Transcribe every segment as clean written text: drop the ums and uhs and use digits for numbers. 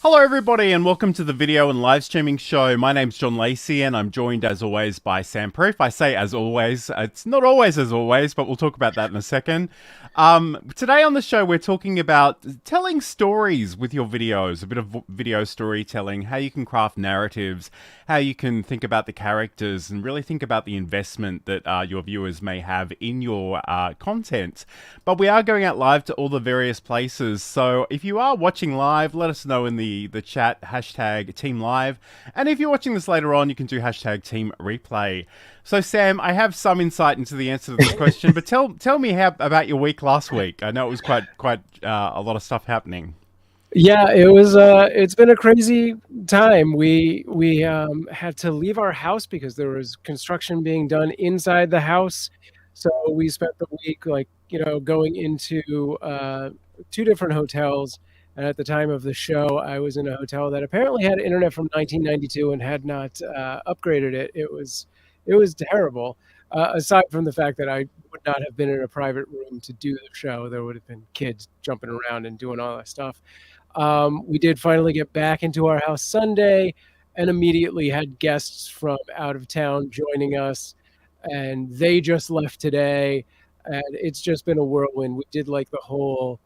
Hello everybody and welcome to the video and live streaming show. My name's John Lacey and I'm joined as always by Sam Proof. I say as always, it's not always as always, but we'll talk about that in a second. Today on the show we're talking about telling stories with your videos, a bit of video storytelling, how you can craft narratives, how you can think about the characters and really think about the investment that your viewers may have in your content. But we are going out live to all the various places, so if you are watching live, let us know in the chat, hashtag Team Live. And if you're watching this later on, you can do hashtag Team Replay. So Sam, I have some insight into the answer to this question, but tell me about your week last week. I know it was quite a lot of stuff happening. Yeah, it was. It's been a crazy time. We had to leave our house because there was construction being done inside the house. So we spent the week, going into two different hotels. And at the time of the show, I was in a hotel that apparently had internet from 1992 and had not upgraded it. It was terrible. Aside from the fact that I would not have been in a private room to do the show, there would have been kids jumping around and doing all that stuff. We did finally get back into our house Sunday and immediately had guests from out of town joining us. And they just left today. And it's just been a whirlwind. We did like the whole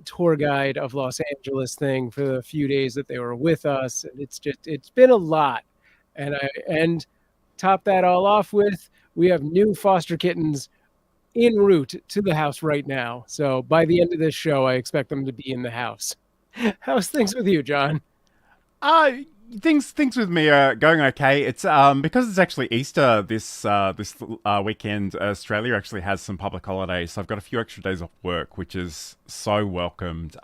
tour guide of Los Angeles thing for the few days that they were with us. And it's been a lot. And top that all off with, we have new foster kittens en route to the house right now. So by the end of this show, I expect them to be in the house. How's things with you, John? Things with me are going okay. It's because it's actually Easter this weekend. Australia actually has some public holidays, so I've got a few extra days off work, which is so welcomed.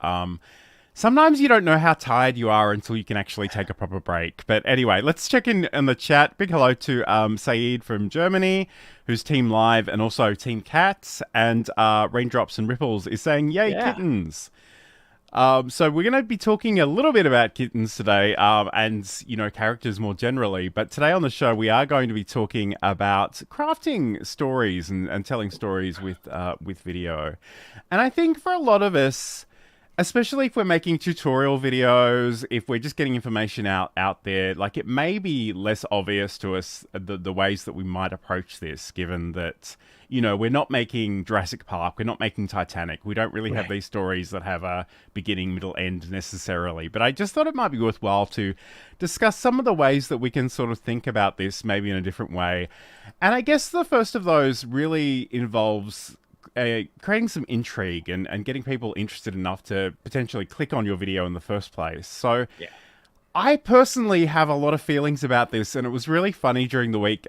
Sometimes you don't know how tired you are until you can actually take a proper break. But anyway, let's check in the chat. Big hello to Saeed from Germany, who's Team Live and also Team Cats, and Raindrops and Ripples is saying, "Yay, yeah. Kittens!" So we're going to be talking a little bit about kittens today, and characters more generally. But today on the show, we are going to be talking about crafting stories and telling stories with video. And I think for a lot of us, especially if we're making tutorial videos, if we're just getting information out there, like it may be less obvious to us the ways that we might approach this, given that, we're not making Jurassic Park, we're not making Titanic. We don't really have these stories that have a beginning, middle, end necessarily. But I just thought it might be worthwhile to discuss some of the ways that we can sort of think about this maybe in a different way. And I guess the first of those really involves creating some intrigue and getting people interested enough to potentially click on your video in the first place. So I personally have a lot of feelings about this, and it was really funny during the week.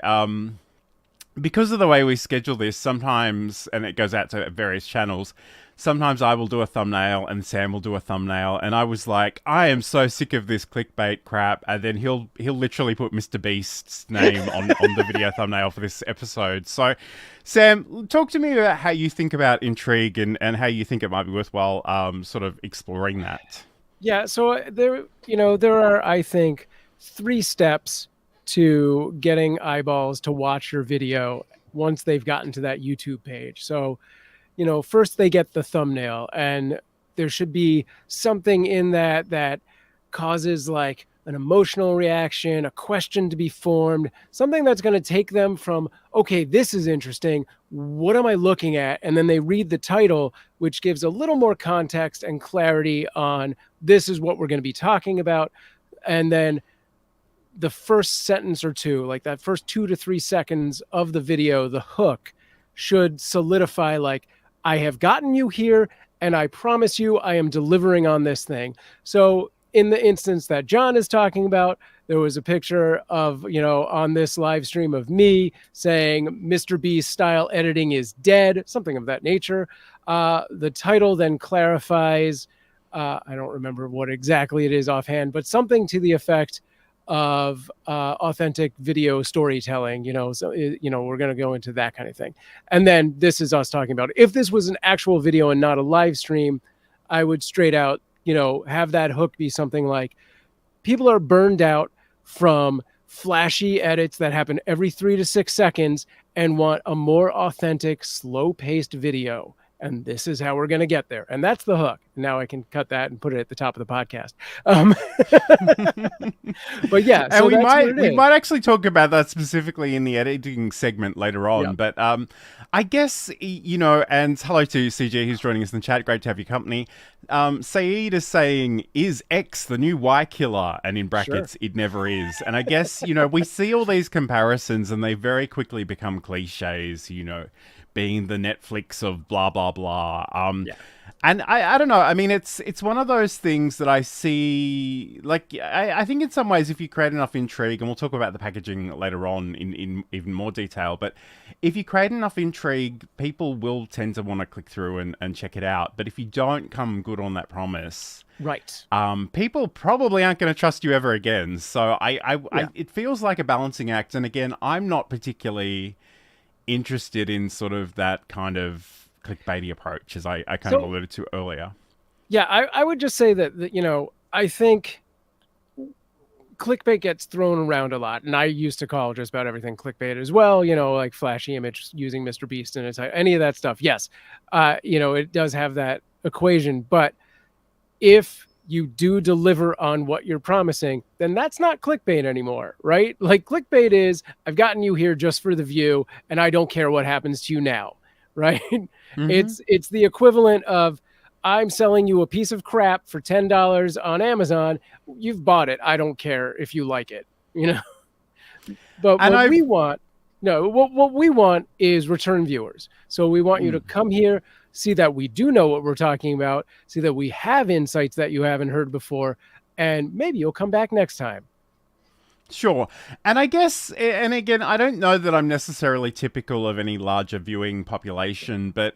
Because of the way we schedule this, sometimes, and it goes out to various channels, sometimes I will do a thumbnail and Sam will do a thumbnail, and I was like, I am so sick of this clickbait crap, and then he'll literally put Mr. Beast's name on the video thumbnail for this episode. So, Sam, talk to me about how you think about intrigue and how you think it might be worthwhile sort of exploring that. Yeah, so there are, I think, 3 steps to getting eyeballs to watch your video once they've gotten to that YouTube page. So, first they get the thumbnail, and there should be something in that causes like an emotional reaction, a question to be formed, something that's going to take them from, okay, this is interesting, what am I looking at? And then they read the title, which gives a little more context and clarity on this is what we're going to be talking about. And then the first sentence or two, like that first 2 to 3 seconds of the video, the hook should solidify, like, I have gotten you here and I promise you I am delivering on this thing. So in the instance that John is talking about, there was a picture of, on this live stream of me saying Mr. Beast style editing is dead, something of that nature. The title then clarifies, I don't remember what exactly it is offhand, but something to the effect of authentic video storytelling, so we're going to go into that kind of thing. And then this is us talking about, if this was an actual video and not a live stream, I would straight out, have that hook be something like, people are burned out from flashy edits that happen every 3 to 6 seconds and want a more authentic, slow-paced video. and this is how we're going to get there. And that's the hook. Now I can cut that and put it at the top of the podcast. But yeah, so And we that's what it we is. might actually talk about that specifically in the editing segment later on. Yeah. But I guess, you know, and hello to CG who's joining us in the chat. Great to have your company. Saeed is saying, is X the new Y killer? And in brackets, Sure. it never is. And I guess, you know, we see all these comparisons and they very quickly become cliches, you know, being the Netflix of blah, blah, blah. Yeah. And I don't know. I mean, it's one of those things that I see. Like, I think in some ways, if you create enough intrigue, and we'll talk about the packaging later on in even more detail, but if you create enough intrigue, people will tend to want to click through and check it out. But if you don't come good on that promise, Right. people probably aren't going to trust you ever again. So it feels like a balancing act. And again, I'm not particularly interested in sort of that kind of clickbaity approach, as I kind of alluded to earlier. Yeah, I would just say that, you know, I think clickbait gets thrown around a lot, and I used to call just about everything clickbait as well. You know, like flashy image using Mr. Beast and any of that stuff. Yes, you know, it does have that equation, but if you do deliver on what you're promising, then that's not clickbait anymore, right? Like clickbait is, I've gotten you here just for the view, and I don't care what happens to you now, right? Mm-hmm. It's the equivalent of, I'm selling you a piece of crap for $10 on Amazon. You've bought it. I don't care if you like it, you know. But what we want is return viewers. So we want you to come here, see that we do know what we're talking about, see that we have insights that you haven't heard before, and maybe you'll come back next time. Sure. And I guess, and again, I don't know that I'm necessarily typical of any larger viewing population, but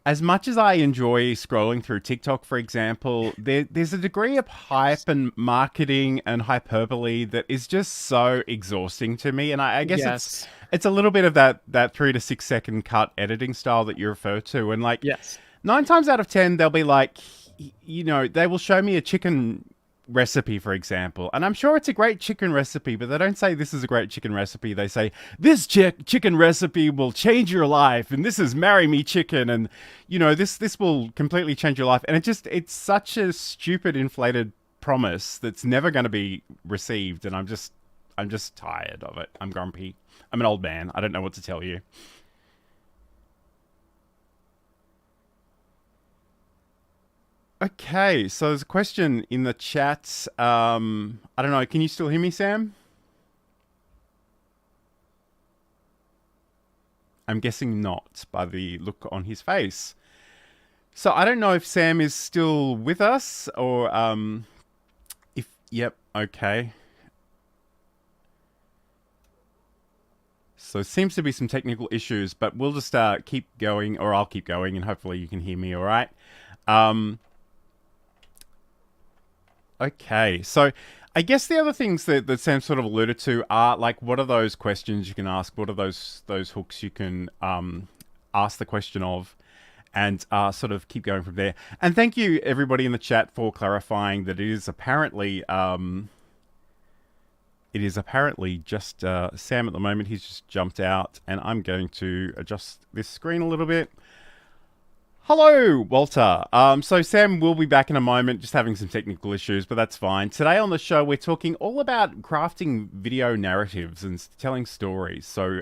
as much as I enjoy scrolling through TikTok, for example, there's a degree of hype and marketing and hyperbole that is just so exhausting to me. And I guess it's a little bit of that 3 to 6 second cut editing style that you refer to. And like 9 times out of 10, they'll be like, you know, they will show me a chicken recipe, for example, and I'm sure it's a great chicken recipe, but they don't say this is a great chicken recipe. They say this chicken recipe will change your life, and this is marry me chicken, and you know, this will completely change your life. And it's such a stupid inflated promise that's never going to be received. And I'm just tired of it. I'm grumpy. I'm an old man. I don't know what to tell you. Okay, so there's a question in the chat. I don't know. Can you still hear me, Sam? I'm guessing not by the look on his face. So I don't know if Sam is still with us or yep, okay. So it seems to be some technical issues, but we'll just keep going, or I'll keep going, and hopefully you can hear me all right. Okay, so I guess the other things that Sam sort of alluded to are like, what are those questions you can ask? What are those hooks you can ask the question of, and sort of keep going from there. And thank you everybody in the chat for clarifying that it is apparently just Sam at the moment. He's just jumped out, and I'm going to adjust this screen a little bit. Hello, Walter. So Sam will be back in a moment, just having some technical issues, but that's fine. Today on the show, we're talking all about crafting video narratives and telling stories. So,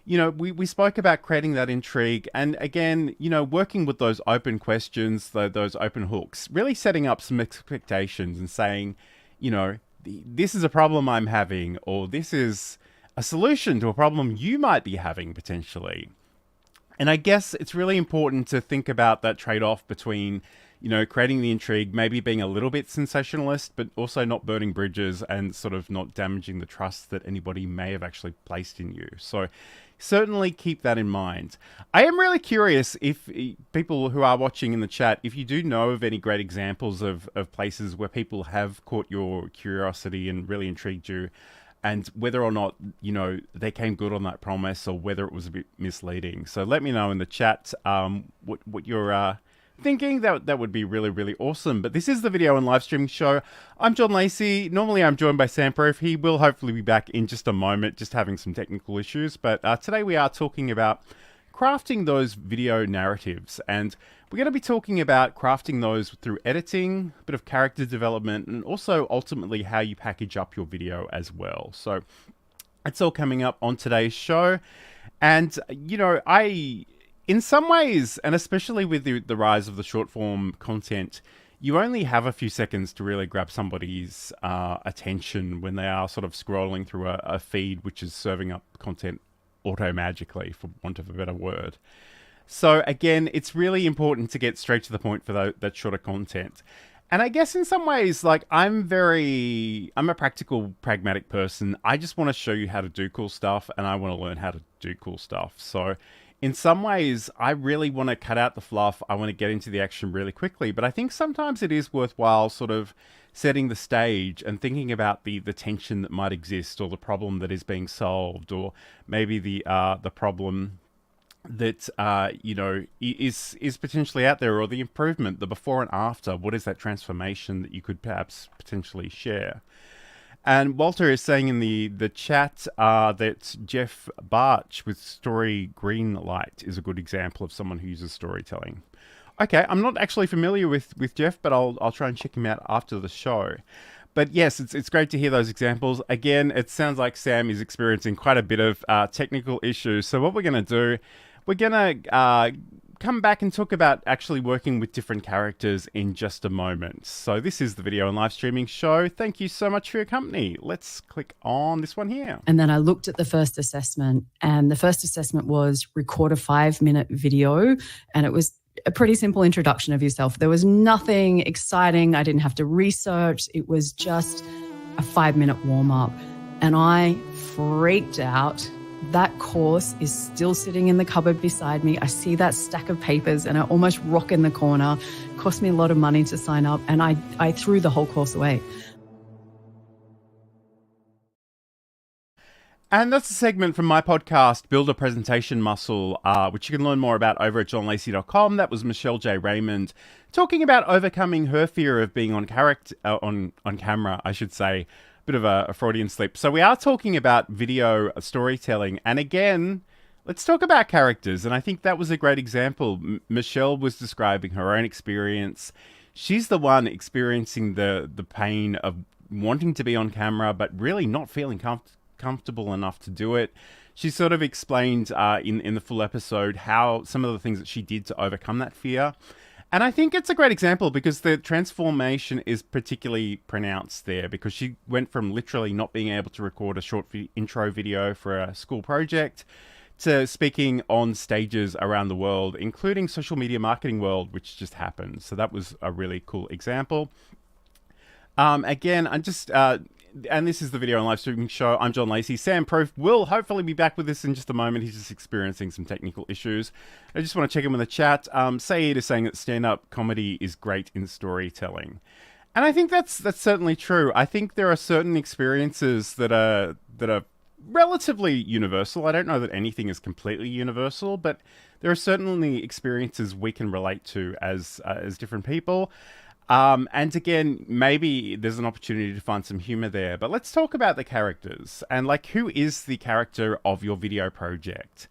you know, we spoke about creating that intrigue, and again, you know, working with those open questions, those open hooks, really setting up some expectations and saying, you know, this is a problem I'm having, or this is a solution to a problem you might be having potentially. And I guess it's really important to think about that trade-off between, you know, creating the intrigue, maybe being a little bit sensationalist, but also not burning bridges and sort of not damaging the trust that anybody may have actually placed in you. So certainly keep that in mind. I am really curious if people who are watching in the chat, if you do know of any great examples of places where people have caught your curiosity and really intrigued you, and whether or not, you know, they came good on that promise or whether it was a bit misleading. So let me know in the chat what you're thinking. That would be really, really awesome. But this is the video and live streaming show. I'm John Lacey. Normally I'm joined by Sam Proof. He will hopefully be back in just a moment, just having some technical issues. But today we are talking about crafting those video narratives. And we're going to be talking about crafting those through editing, a bit of character development, and also ultimately how you package up your video as well. So it's all coming up on today's show. And, you know, in some ways, and especially with the rise of the short form content, you only have a few seconds to really grab somebody's attention when they are sort of scrolling through a feed which is serving up content auto-magically, for want of a better word. So again, it's really important to get straight to the point for that shorter content. And I guess in some ways, like I'm a practical, pragmatic person. I just want to show you how to do cool stuff, and I want to learn how to do cool stuff. So in some ways, I really want to cut out the fluff. I want to get into the action really quickly. But I think sometimes it is worthwhile sort of setting the stage and thinking about the tension that might exist, or the problem that is being solved, or maybe the problem that you know, is potentially out there, or the improvement, the before and after. What is that transformation that you could perhaps potentially share? And Walter is saying in the chat that Jeff Barch with Story Greenlight is a good example of someone who uses storytelling. Okay, I'm not actually familiar with Jeff, but I'll try and check him out after the show. But yes, it's great to hear those examples. Again, it sounds like Sam is experiencing quite a bit of technical issues. So what we're going to do, we're going to come back and talk about actually working with different characters in just a moment. So this is the video and live streaming show. Thank you so much for your company. Let's click on this one here. And then I looked at the first assessment, and the first assessment was record a 5-minute video, and it was a pretty simple introduction of yourself. There was nothing exciting. I didn't have to research. It was just a 5-minute warm-up, and I freaked out. That course is still sitting in the cupboard beside me. I see that stack of papers and I almost rock in the corner. It cost me a lot of money to sign up, and I threw the whole course away. And that's a segment from my podcast, Build a Presentation Muscle, which you can learn more about over at johnlacey.com. That was Michelle J. Raymond talking about overcoming her fear of being on camera, I should say. Bit of a Freudian slip. So we are talking about video storytelling. And again, let's talk about characters. And I think that was a great example. Michelle was describing her own experience. She's the one experiencing the pain of wanting to be on camera, but really not feeling comfortable enough to do it. She sort of explained in the full episode how some of the things that she did to overcome that fear. And I think it's a great example because the transformation is particularly pronounced there, because she went from literally not being able to record a short intro video for a school project to speaking on stages around the world, including Social Media Marketing World, which just happened. So that was a really cool example. Again, I'm just... and this is the video and live streaming show. I'm John Lacey. Sam Proof will hopefully be back with us in just a moment. He's just experiencing some technical issues. I just want to check in with the chat. Saeed is saying that stand-up comedy is great in storytelling. And I think that's certainly true. I think there are certain experiences that are relatively universal. I don't know that anything is completely universal, but there are certainly experiences we can relate to as different people. And again, maybe there's an opportunity to find some humor there, but let's talk about the characters and like, who is the character of your video project?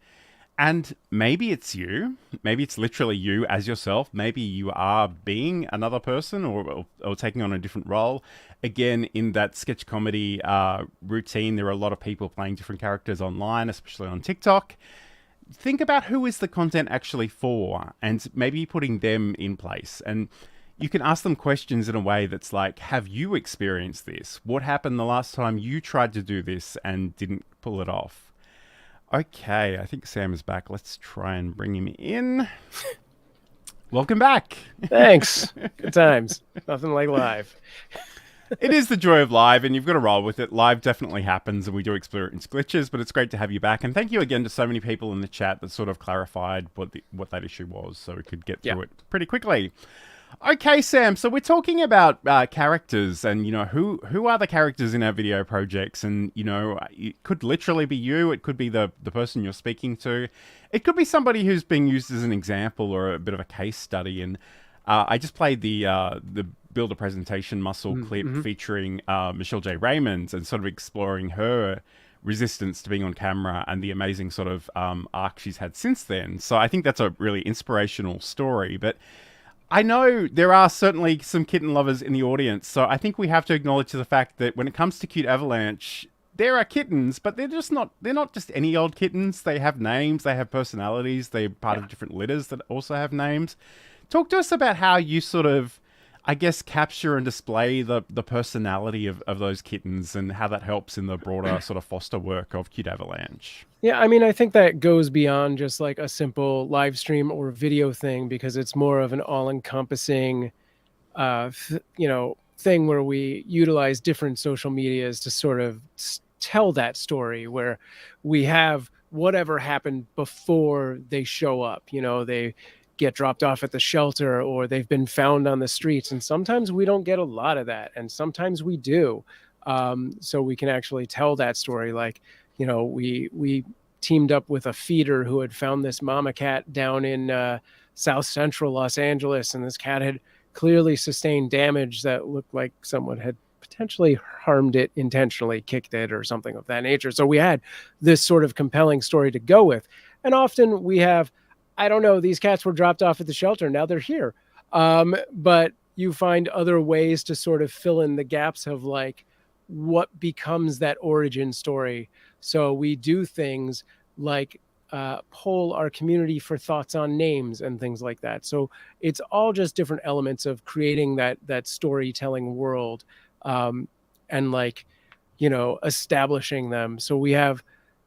And maybe it's you, maybe it's literally you as yourself. Maybe you are being another person or taking on a different role. Again, in that sketch comedy routine, there are a lot of people playing different characters online, especially on TikTok. Think about who is the content actually for, and maybe putting them in place. And you can ask them questions in a way that's like, have you experienced this? What happened the last time you tried to do this and didn't pull it off? Okay, I think Sam is back. Let's try and bring him in. Welcome back. Thanks. Good times. Nothing like live. It is the joy of live, and you've got to roll with it. Live definitely happens, and we do experience glitches, but it's great to have you back. And thank you again to so many people in the chat that sort of clarified what that issue was, so we could get through it pretty quickly. Okay, Sam, so we're talking about characters and, you know, who are the characters in our video projects? And, you know, it could literally be you. It could be the person you're speaking to. It could be somebody who's being used as an example or a bit of a case study. And I just played the Build a Presentation Muscle clip featuring Michelle J. Raymond and sort of exploring her resistance to being on camera and the amazing sort of arc she's had since then. So I think that's a really inspirational story. But I know there are certainly some kitten lovers in the audience, so I think we have to acknowledge the fact that when it comes to Cute Avalanche, there are kittens, but they're not just any old kittens. They have names, they have personalities, they're part of different litters that also have names. Talk to us about how you sort of, I guess, capture and display the personality of those kittens and how that helps in the broader sort of foster work of Cute Avalanche. Yeah, I mean, I think that goes beyond just like a simple live stream or video thing, because it's more of an all-encompassing, thing where we utilize different social medias to sort of tell that story, where we have whatever happened before they show up. They get dropped off at the shelter, or they've been found on the streets, and sometimes we don't get a lot of that, and sometimes we do. So we can actually tell that story. Like, we teamed up with a feeder who had found this mama cat down in South Central Los Angeles, and this cat had clearly sustained damage that looked like someone had potentially harmed it intentionally, kicked it, or something of that nature. So we had this sort of compelling story to go with. And often we have, I don't know, these cats were dropped off at the shelter, now they're here. But you find other ways to sort of fill in the gaps of like what becomes that origin story. So we do things like poll our community for thoughts on names and things like that. So it's all just different elements of creating that storytelling world, and like, establishing them. So we have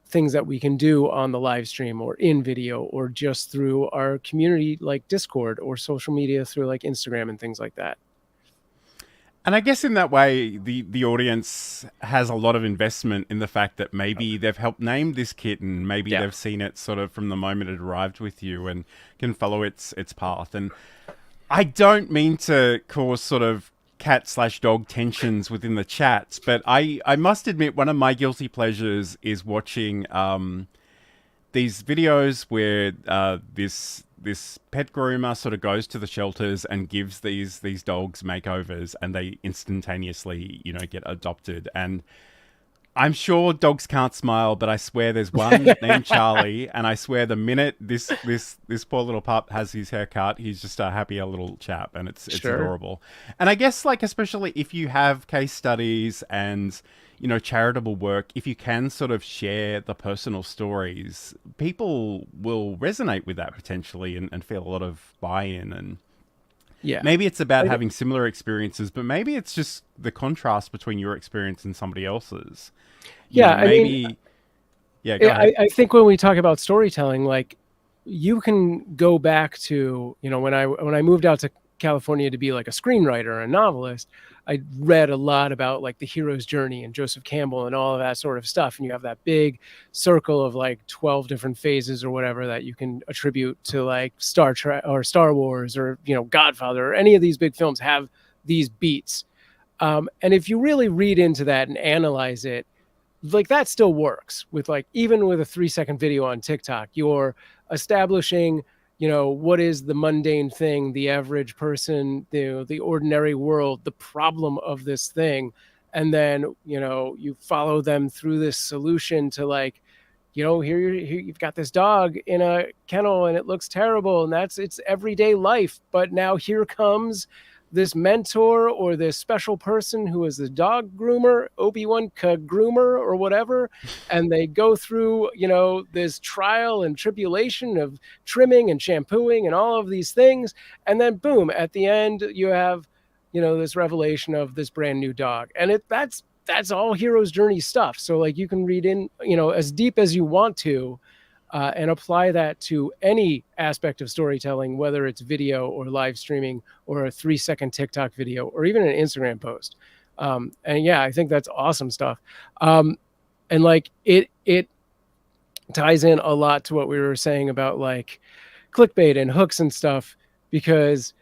things that we can do on the live stream or in video or just through our community like Discord or social media through like Instagram and things like that. And I guess in that way, the audience has a lot of investment in the fact that maybe they've helped name this kitten. Maybe they've seen it sort of from the moment it arrived with you and can follow its path. And I don't mean to cause sort of cat/dog tensions within the chats, but I must admit one of my guilty pleasures is watching these videos where this pet groomer sort of goes to the shelters and gives these dogs makeovers, and they instantaneously, get adopted. And I'm sure dogs can't smile, but I swear there's one named Charlie, and I swear the minute this poor little pup has his hair cut, he's just a happier little chap, and it's adorable. And I guess, like, especially if you have case studies and charitable work, if you can sort of share the personal stories, people will resonate with that potentially and feel a lot of buy-in. And maybe it's about having similar experiences, but maybe it's just the contrast between your experience and somebody else's. I think when we talk about storytelling, like, you can go back to, when I moved out to California to be like a screenwriter, a novelist, I read a lot about like the hero's journey and Joseph Campbell and all of that sort of stuff. And you have that big circle of like 12 different phases or whatever that you can attribute to like Star Trek or Star Wars or, Godfather, or any of these big films have these beats. And if you really read into that and analyze it, like, that still works with like, even with a 3-second video on TikTok, you're establishing, what is the mundane thing, the average person, the ordinary world, the problem of this thing. And then, you follow them through this solution to like, here you've got this dog in a kennel and it looks terrible, and that's its everyday life. But now here comes this mentor or this special person who is the dog groomer, Obi-Wan groomer or whatever. And they go through, this trial and tribulation of trimming and shampooing and all of these things. And then boom, at the end, you have, this revelation of this brand new dog. And that's all hero's journey stuff. So like, you can read in, as deep as you want to, and apply that to any aspect of storytelling, whether it's video or live streaming or a 3-second TikTok video or even an Instagram post. I think that's awesome stuff. And like it ties in a lot to what we were saying about like clickbait and hooks and stuff, because,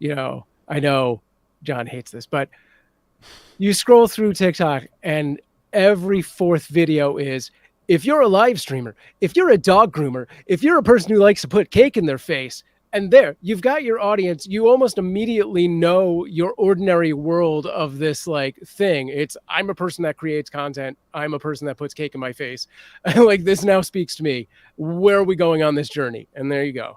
I know John hates this, but you scroll through TikTok and every fourth video is, if you're a live streamer, if you're a dog groomer, if you're a person who likes to put cake in their face, And there, you've got your audience. You almost immediately know your ordinary world of this like thing. It's, I'm a person that creates content. I'm a person that puts cake in my face. Like, this now speaks to me. Where are we going on this journey? And there you go.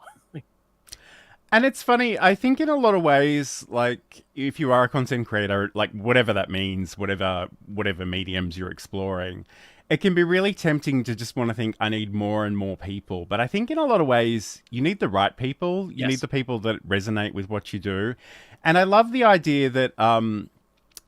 And it's funny, I think in a lot of ways, like, if you are a content creator, like, whatever that means, whatever mediums you're exploring, it can be really tempting to just want to think, I need more and more people. But I think in a lot of ways, you need the right people. You need the people that resonate with what you do. And I love the idea that,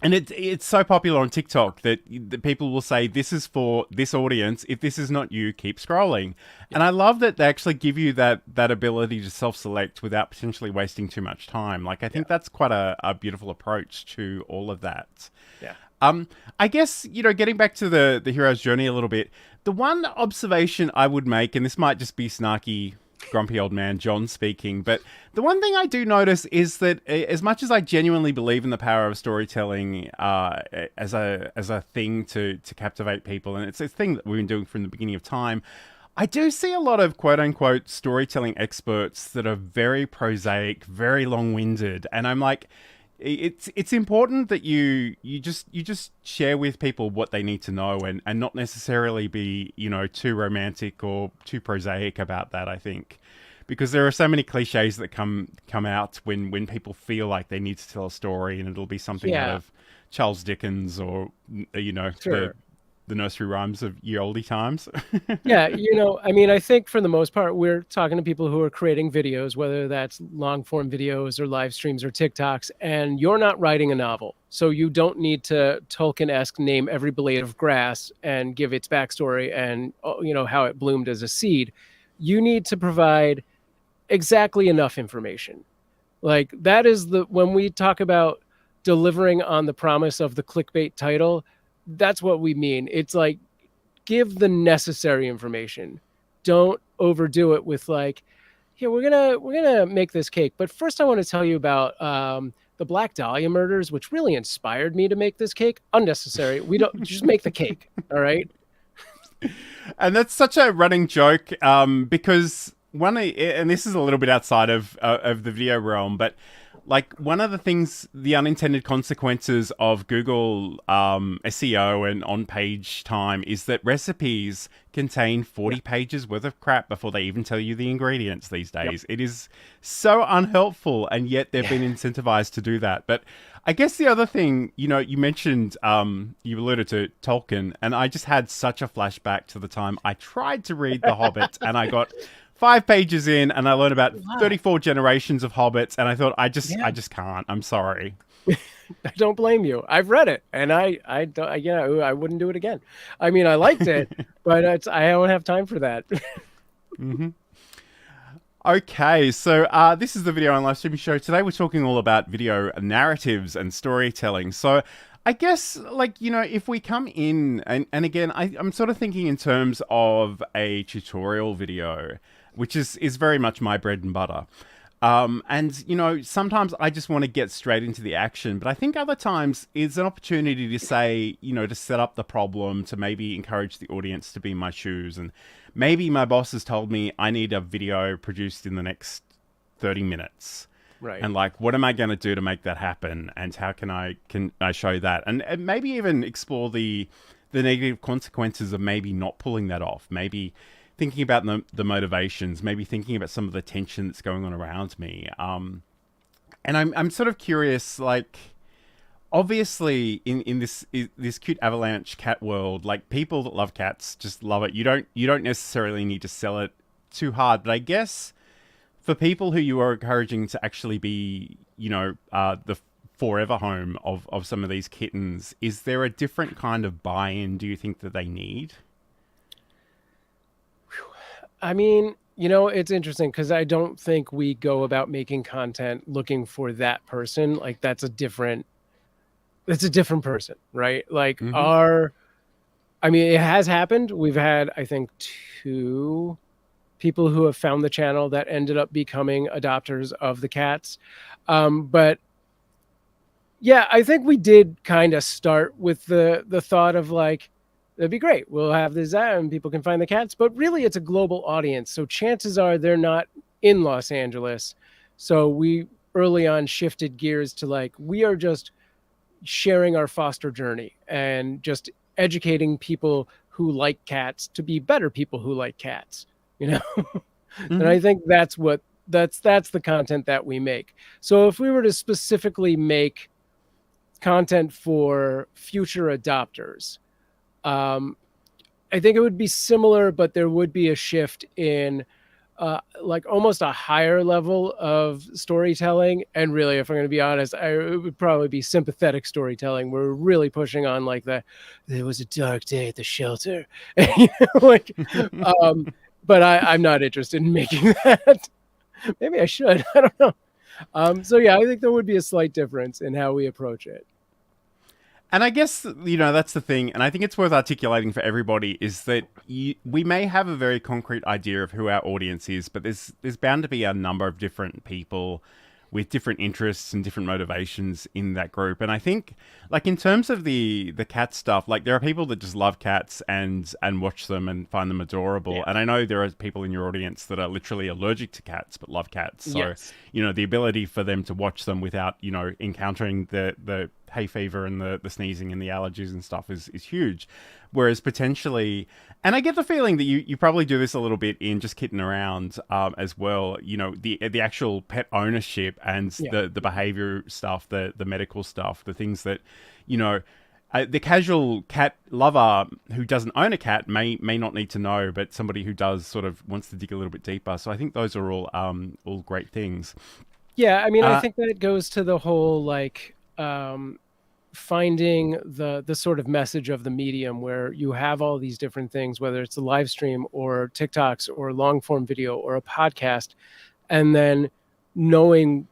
and it's so popular on TikTok that people will say, this is for this audience. If this is not you, keep scrolling. And I love that they actually give you that ability to self-select without potentially wasting too much time. Like, I think that's quite a beautiful approach to all of that. Yeah. I guess, getting back to the hero's journey a little bit, the one observation I would make, and this might just be snarky, grumpy old man John speaking, but the one thing I do notice is that as much as I genuinely believe in the power of storytelling as a thing to captivate people, and it's a thing that we've been doing from the beginning of time, I do see a lot of quote-unquote storytelling experts that are very prosaic, very long-winded, and I'm like, it's important that you just share with people what they need to know and not necessarily be, too romantic or too prosaic about that, I think. Because there are so many cliches that come out when people feel like they need to tell a story, and it'll be something out of Charles Dickens or, the nursery rhymes of ye olde times. Yeah, I mean, I think for the most part, we're talking to people who are creating videos, whether that's long form videos or live streams or TikToks, and you're not writing a novel. So you don't need to Tolkien-esque name every blade of grass and give its backstory and, how it bloomed as a seed. You need to provide exactly enough information. Like, that is when we talk about delivering on the promise of the clickbait title, that's what we mean. It's like, give the necessary information. Don't overdo it with like, here, we're gonna make this cake, but first I want to tell you about the Black Dahlia murders, which really inspired me to make this cake. Unnecessary. We don't just make the cake. All right. And that's such a running joke because and this is a little bit outside of the video realm, but like, one of the things, the unintended consequences of Google SEO and on-page time is that recipes contain 40 pages worth of crap before they even tell you the ingredients these days. It is so unhelpful, and yet they've been incentivized to do that. But I guess the other thing, you mentioned, you alluded to Tolkien, and I just had such a flashback to the time I tried to read The Hobbit, and I got 5 pages in, and I learned about 34 generations of hobbits, and I thought, I just can't. I'm sorry. I don't blame you. I've read it, and I don't, I wouldn't do it again. I mean, I liked it, but I don't have time for that. Mm-hmm. Okay, so this is the Video and Livestreaming Show. Today we're talking all about video narratives and storytelling. So I guess, like, if we come in, and again, I'm sort of thinking in terms of a tutorial video, which is very much my bread and butter. And, sometimes I just want to get straight into the action, but I think other times it's an opportunity to say, to set up the problem, to maybe encourage the audience to be in my shoes. And maybe my boss has told me I need a video produced in the next 30 minutes. Right. And like, what am I going to do to make that happen? And how can I show that? And maybe even explore the negative consequences of maybe not pulling that off. Maybe thinking about the motivations, maybe thinking about some of the tension that's going on around me. And I'm sort of curious, like, obviously in this cute avalanche cat world, like, people that love cats just love it. You don't necessarily need to sell it too hard, but I guess for people who you are encouraging to actually be, the forever home of some of these kittens, is there a different kind of buy-in do you think that they need? I mean, it's interesting because I don't think we go about making content looking for that person. Like, that's a different person, right? Like, I mean, it has happened. We've had, I think, 2 people who have found the channel that ended up becoming adopters of the cats. But yeah, I think we did kind of start with the thought of like, that'd be great. We'll have this and people can find the cats, but really it's a global audience. So chances are they're not in Los Angeles. So we early on shifted gears to like, we are just sharing our foster journey and just educating people who like cats to be better people who like cats, you know? And I think that's the content that we make. So if we were to specifically make content for future adopters, I think it would be similar, but there would be a shift in like almost a higher level of storytelling. And really, if I'm going to be honest, it would probably be sympathetic storytelling. We're really pushing on like there was a dark day at the shelter, like, but I'm not interested in making that. Maybe I should. I don't know. So yeah, I think there would be a slight difference in how we approach it. And I guess, that's the thing, and I think it's worth articulating for everybody, is that we may have a very concrete idea of who our audience is, but there's bound to be a number of different people with different interests and different motivations in that group. And I think, like, in terms of the cat stuff, like, there are people that just love cats and watch them and find them adorable. Yeah. And I know there are people in your audience that are literally allergic to cats but love cats. So, yes. The ability for them to watch them without, encountering the hay fever and the sneezing and the allergies and stuff is huge. Whereas potentially, and I get the feeling that you probably do this a little bit in just kidding around as well, the actual pet ownership and the behavior stuff, the medical stuff, the things that, the casual cat lover who doesn't own a cat may not need to know, but somebody who does sort of wants to dig a little bit deeper. So I think those are all great things. Yeah, I mean, I think that goes to the whole, like, finding the sort of message of the medium where you have all these different things, whether it's a live stream or TikToks or long form video or a podcast, and then knowing,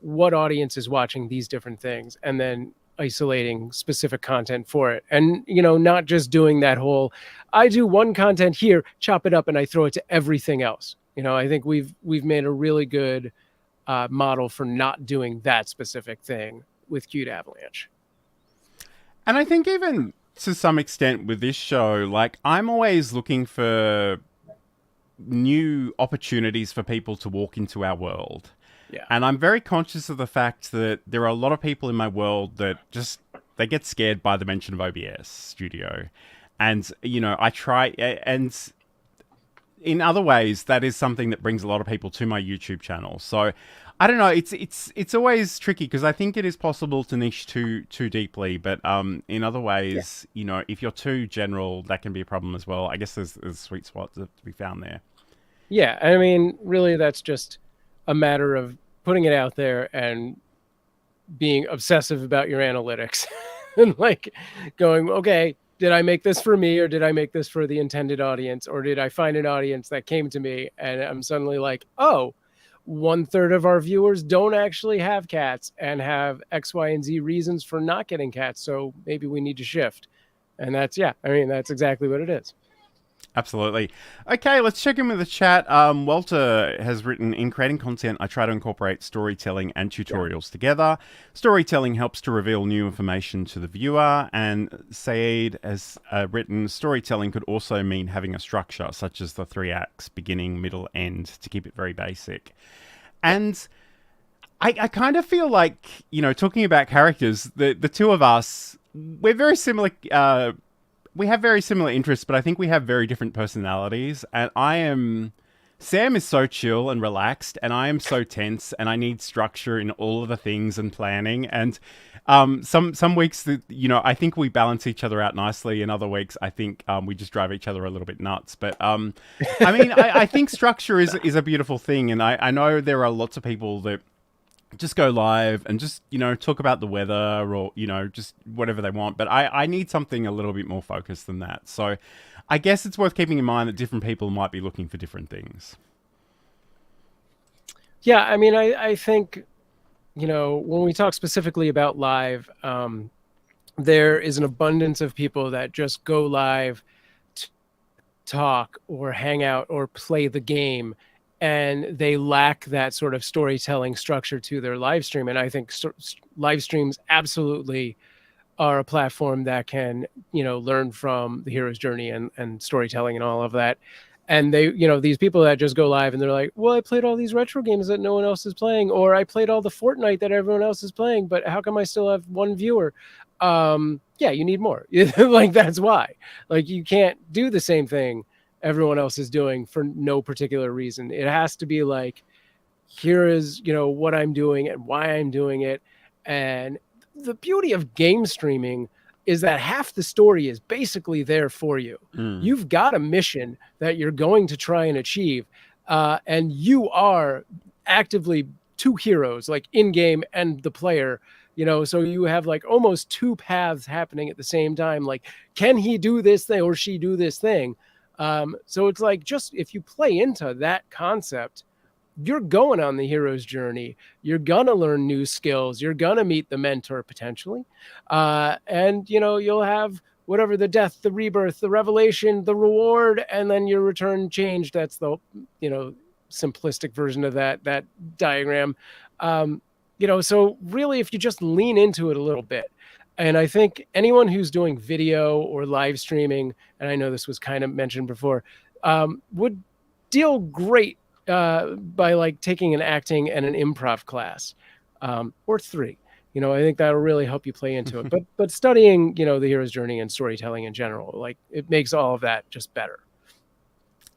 what audience is watching these different things and then isolating specific content for it. And, not just doing that whole, I do one content here, chop it up and I throw it to everything else. I think we've made a really good model for not doing that specific thing with Cute Avalanche. And I think even to some extent with this show, like, I'm always looking for new opportunities for people to walk into our world. Yeah. And I'm very conscious of the fact that there are a lot of people in my world that they get scared by the mention of OBS Studio. And, I try, and in other ways, that is something that brings a lot of people to my YouTube channel. So I don't know. It's always tricky because I think it is possible to niche too deeply, but in other ways, if you're too general, that can be a problem as well. I guess there's a sweet spot to be found there. Yeah, I mean, really, that's just a matter of putting it out there and being obsessive about your analytics and like going, okay, did I make this for me or did I make this for the intended audience, or did I find an audience that came to me and I'm suddenly like, oh, 1/3 of our viewers don't actually have cats and have X, Y, and Z reasons for not getting cats. So maybe we need to shift. And that's exactly what it is. Absolutely. Okay, let's check in with the chat. Walter has written, in creating content, I try to incorporate storytelling and tutorials together. Storytelling helps to reveal new information to the viewer. And Saeed has written, storytelling could also mean having a structure, such as the 3 acts, beginning, middle, end, to keep it very basic. And I kind of feel like, talking about characters, the two of us, we're very similar. We have very similar interests, but I think we have very different personalities. And Sam is so chill and relaxed, and I am so tense, and I need structure in all of the things and planning. And some weeks that, I think we balance each other out nicely. In other weeks, I think we just drive each other a little bit nuts. But I mean, I think structure is a beautiful thing. And I know there are lots of people that just go live and just, talk about the weather or, just whatever they want. But I need something a little bit more focused than that. So I guess it's worth keeping in mind that different people might be looking for different things. Yeah, I mean, I think, when we talk specifically about live, there is an abundance of people that just go live to talk or hang out or play the game, and they lack that sort of storytelling structure to their live stream. And I think live streams absolutely are a platform that can, learn from the hero's journey and storytelling and all of that. And they, these people that just go live and they're like, well, I played all these retro games that no one else is playing, or I played all the Fortnite that everyone else is playing, but how come I still have one viewer? Yeah, you need more. Like, that's why. Like, you can't do the same thing everyone else is doing for no particular reason. It has to be like, here is, what I'm doing and why I'm doing it. And the beauty of game streaming is that half the story is basically there for you. You've got a mission that you're going to try and achieve. And you are actively two heroes, like in game and the player, so you have like almost two paths happening at the same time. Like, can he do this thing or she do this thing? So it's like, just if you play into that concept, you're going on the hero's journey. You're going to learn new skills. You're going to meet the mentor potentially. And, you'll have whatever, the death, the rebirth, the revelation, the reward, and then your return changed. That's the, simplistic version of that diagram. So really, if you just lean into it a little bit, and I think anyone who's doing video or live streaming, and I know this was kind of mentioned before, would deal great by like taking an acting and an improv class, or 3. I think that'll really help you play into it. But studying, the hero's journey and storytelling in general, like, it makes all of that just better.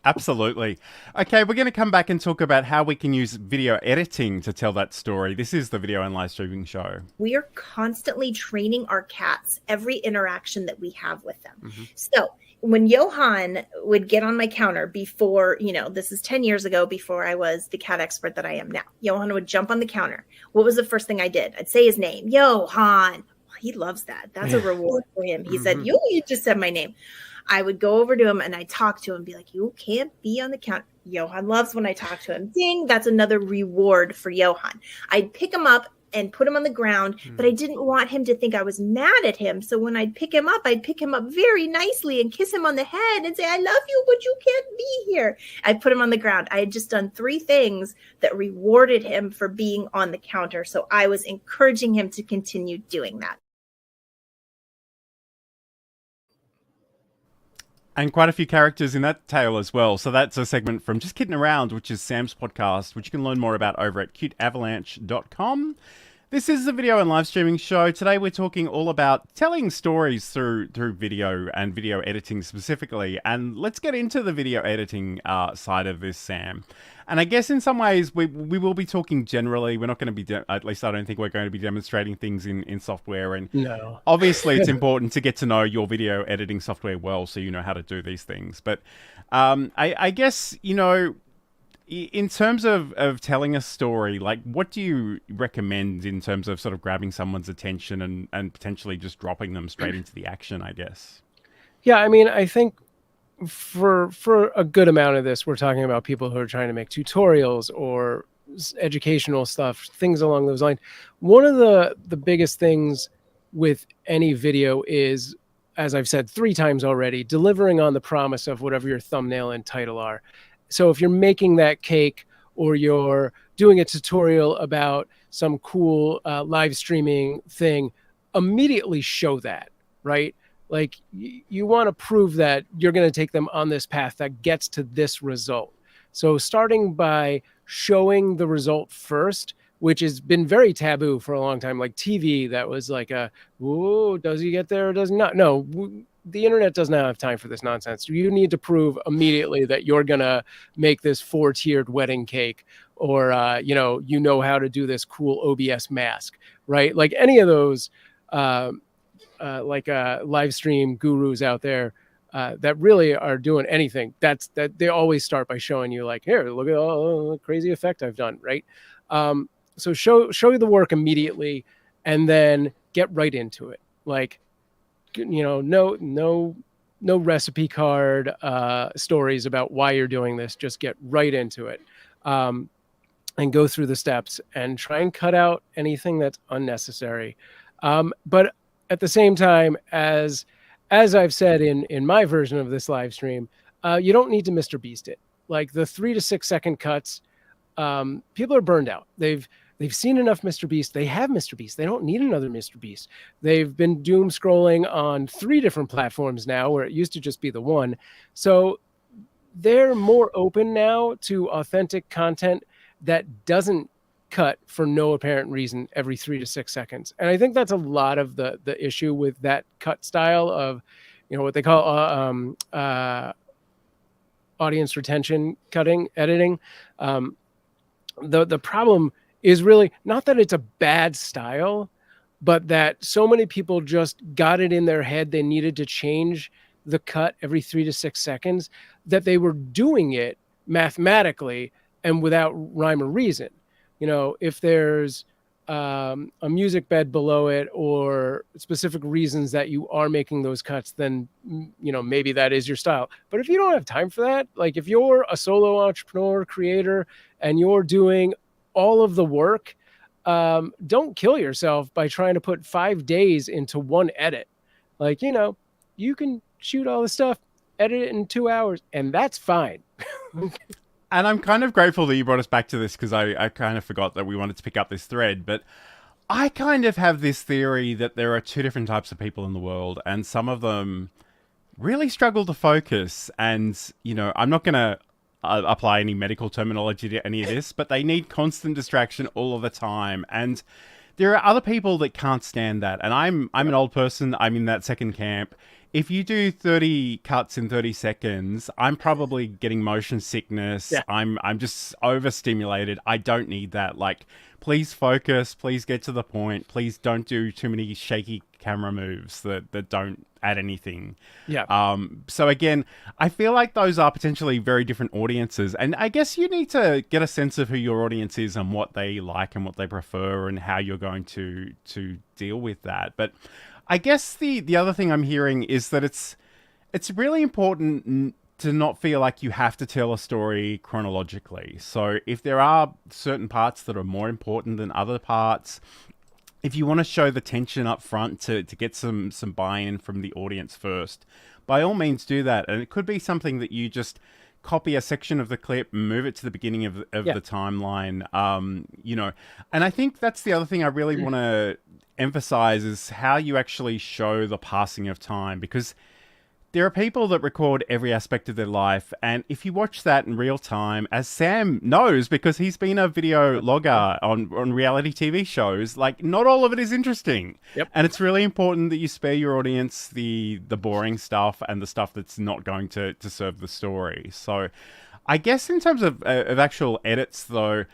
Absolutely. Okay, we're going to come back and talk about how we can use video editing to tell that story. This is the Video and Live Streaming Show. We are constantly training our cats every interaction that we have with them. So when Johan would get on my counter before, this is 10 years ago, before I was the cat expert that I am now, Johan would jump on the counter. What was the first thing I did? I'd say his name, Johan. He loves that. That's a reward for him. He said, you just said my name. I would go over to him and I'd talk to him and be like, you can't be on the counter. Johan loves when I talk to him. Ding, that's another reward for Johan. I'd pick him up and put him on the ground, but I didn't want him to think I was mad at him. So when I'd pick him up very nicely and kiss him on the head and say, I love you, but you can't be here. I'd put him on the ground. I had just done 3 things that rewarded him for being on the counter. So I was encouraging him to continue doing that. And quite a few characters in that tale as well. So that's a segment from Just Kidding Around, which is Sam's podcast, which you can learn more about over at cuteavalanche.com. This is the Video and Live Streaming Show. Today we're talking all about telling stories through video and video editing specifically. And let's get into the video editing side of this, Sam. And I guess in some ways we will be talking generally. We're not going to be, at least I don't think we're going to be demonstrating things in software. And no. Obviously it's important to get to know your video editing software well so you know how to do these things. But I guess, in terms of telling a story, like, what do you recommend in terms of sort of grabbing someone's attention and potentially just dropping them straight into the action, I guess? Yeah, I mean, I think for a good amount of this, we're talking about people who are trying to make tutorials or educational stuff, things along those lines. One of the biggest things with any video is, as I've said 3 times already, delivering on the promise of whatever your thumbnail and title are. So if you're making that cake or you're doing a tutorial about some cool live streaming thing, immediately show that, right? Like, you want to prove that you're going to take them on this path that gets to this result. So starting by showing the result first, which has been very taboo for a long time, like TV, that was like whoa, does he get there or does he not? No, the internet does not have time for this nonsense. You need to prove immediately that you're going to make this 4-tiered wedding cake, or, you know how to do this cool OBS mask, right? Like any of those, live stream gurus out there that really are doing anything, that they always start by showing you, like, here, look at all the crazy effect I've done, right? So show you the work immediately, and then get right into it. Like, no recipe card stories about why you're doing this. Just get right into it, and go through the steps and try and cut out anything that's unnecessary. But at the same time, as I've said in my version of this live stream, you don't need to Mr. Beast it. Like, the 3 to 6 second cuts, people are burned out. They've seen enough Mr. Beast. They have Mr. Beast. They don't need another Mr. Beast. They've been doom scrolling on 3 different platforms now, where it used to just be the one. So they're more open now to authentic content that doesn't cut for no apparent reason every 3 to 6 seconds. And I think that's a lot of the issue with that cut style of, what they call audience retention cutting, editing. The problem is really not that it's a bad style, but that so many people just got it in their head they needed to change the cut every 3 to 6 seconds, that they were doing it mathematically and without rhyme or reason. If there's a music bed below it or specific reasons that you are making those cuts, then, maybe that is your style. But if you don't have time for that, like if you're a solo entrepreneur creator and you're doing all of the work, don't kill yourself by trying to put 5 days into one edit. Like, you can shoot all the stuff, edit it in 2 hours, and that's fine. And I'm kind of grateful that you brought us back to this, because I kind of forgot that we wanted to pick up this thread. But I kind of have this theory that there are 2 different types of people in the world, and some of them really struggle to focus. And, I'm not going to apply any medical terminology to any of this, but they need constant distraction all of the time. And there are other people that can't stand that. And I'm an old person. I'm in that second camp. If you do 30 cuts in 30 seconds, I'm probably getting motion sickness. Yeah. I'm just overstimulated. I don't need that. Like, please focus. Please get to the point. Please don't do too many shaky camera moves that don't add anything. Yeah. So again, I feel like those are potentially very different audiences. And I guess you need to get a sense of who your audience is and what they like and what they prefer and how you're going to deal with that. But I guess the other thing I'm hearing is that it's really important to not feel like you have to tell a story chronologically. So if there are certain parts that are more important than other parts, if you want to show the tension up front to get some buy-in from the audience first, by all means do that. And it could be something that you just copy a section of the clip, move it to the beginning of the timeline, And I think that's the other thing I really want to emphasize is how you actually show the passing of time, because there are people that record every aspect of their life, and if you watch that in real time, as Sam knows because he's been a video logger on reality TV shows, like, not all of it is interesting. Yep. And it's really important that you spare your audience the boring stuff and the stuff that's not going to serve the story. So I guess in terms of actual edits, though,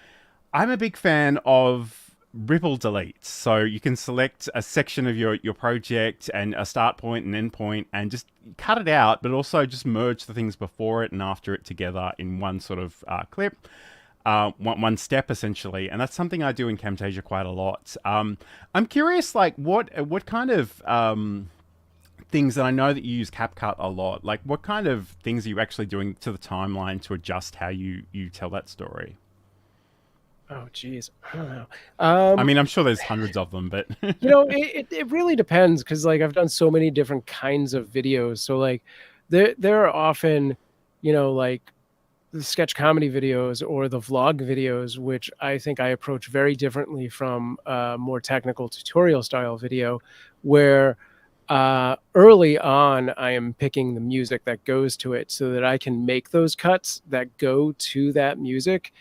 I'm a big fan of ripple deletes. So you can select a section of your project and a start point and end point and just cut it out, but also just merge the things before it and after it together in one sort of clip, one step essentially. And that's something I do in Camtasia quite a lot. I'm curious, like what kind of things, and I know that you use CapCut a lot, like what kind of things are you actually doing to the timeline to adjust how you tell that story? Oh, geez. I don't know. I mean, I'm sure there's hundreds of them, but it really depends, because like I've done so many different kinds of videos. So like there are often, like the sketch comedy videos or the vlog videos, which I think I approach very differently from more technical tutorial style video, where early on I am picking the music that goes to it so that I can make those cuts that go to that music.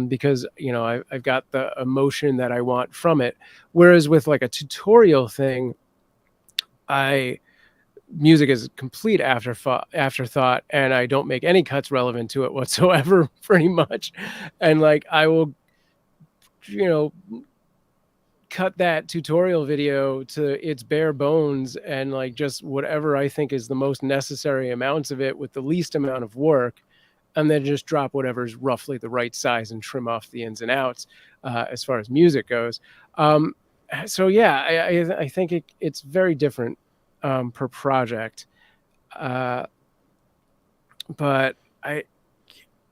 Because I've got the emotion that I want from it. Whereas with like a tutorial thing, music is complete afterthought, and I don't make any cuts relevant to it whatsoever, pretty much. And like I will, cut that tutorial video to its bare bones and like just whatever I think is the most necessary amounts of it with the least amount of work. And then just drop whatever's roughly the right size and trim off the ins and outs as far as music goes. So yeah, I think it's very different per project. But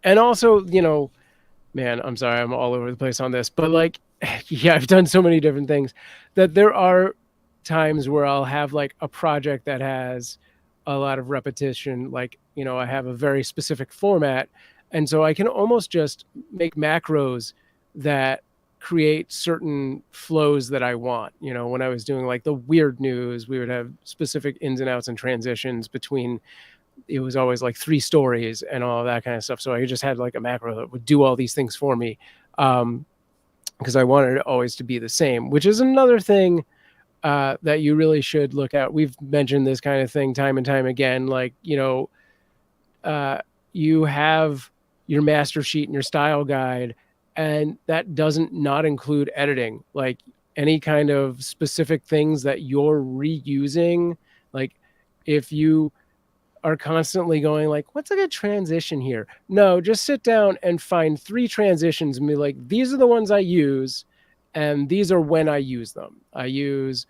also, man, I'm sorry, I'm all over the place on this, but like, yeah, I've done so many different things that there are times where I'll have like a project that has a lot of repetition, like, I have a very specific format. And so I can almost just make macros that create certain flows that I want. When I was doing like the weird news, we would have specific ins and outs and transitions between it was always like 3 stories and all of that kind of stuff. So I just had like a macro that would do all these things for me, because I wanted it always to be the same, which is another thing that you really should look at. We've mentioned this kind of thing time and time again. Like, you have your master sheet and your style guide, and that doesn't not include editing. Like any kind of specific things that you're reusing, like if you are constantly going like, what's a good transition here? No, just sit down and find 3 transitions and be like, these are the ones I use, and these are when I use them. I use,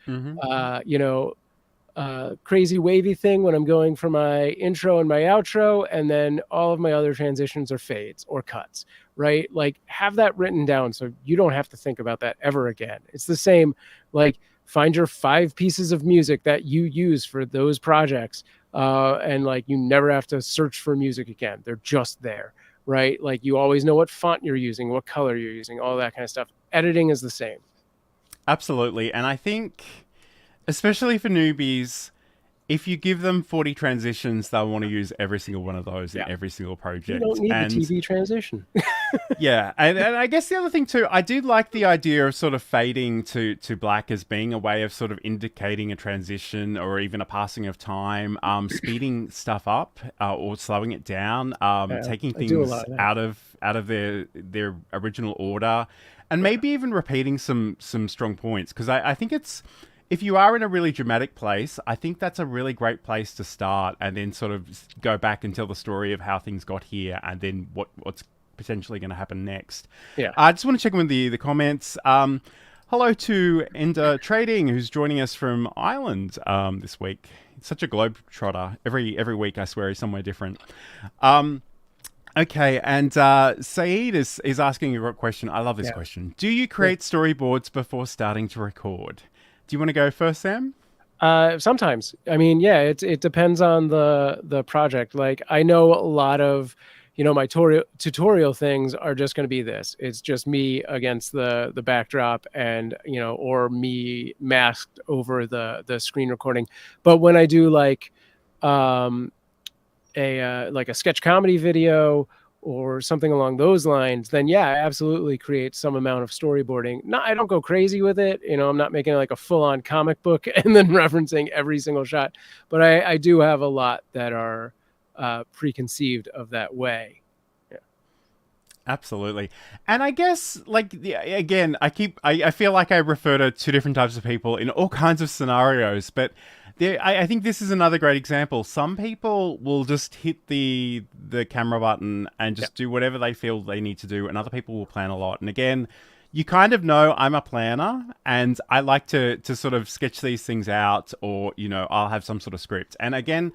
crazy wavy thing when I'm going for my intro and my outro, and then all of my other transitions are fades or cuts, right? Like have that written down so you don't have to think about that ever again. It's the same, like find your 5 pieces of music that you use for those projects, and like you never have to search for music again. They're just there, right? Like you always know what font you're using, what color you're using, all that kind of stuff. Editing is the same. Absolutely. And I think, especially for newbies, if you give them 40 transitions, they'll want to use every single one of those in every single project. You don't need the TV transition. Yeah. And I guess the other thing too, I do like the idea of sort of fading to black as being a way of sort of indicating a transition or even a passing of time, speeding stuff up or slowing it down, taking things out of their original order, and maybe even repeating some strong points. Because I think it's, if you are in a really dramatic place, I think that's a really great place to start, and then sort of go back and tell the story of how things got here, and then what's potentially going to happen next. Yeah. I just want to check in with the comments. Hello to Ender Trading, who's joining us from Ireland this week. It's such a globetrotter. Every week, I swear, is somewhere different. Okay, and Saeed is asking a great question. I love this question. Do you create storyboards before starting to record? Do you want to go first, Sam? Sometimes. I mean, yeah, it depends on the project. Like I know a lot of, my tutorial things are just going to be this. It's just me against the backdrop and, or me masked over the screen recording. But when I do like a sketch comedy video or something along those lines, then yeah, I absolutely create some amount of storyboarding. No, I don't go crazy with it. I'm not making like a full-on comic book and then referencing every single shot, but I do have a lot that are preconceived of that way. Yeah, absolutely. And I guess, like, again, I feel like I refer to 2 different types of people in all kinds of scenarios, but I think this is another great example. Some people will just hit the camera button and just do whatever they feel they need to do, and other people will plan a lot. And again, you kind of know I'm a planner, and I like to sort of sketch these things out, or, I'll have some sort of script. And again,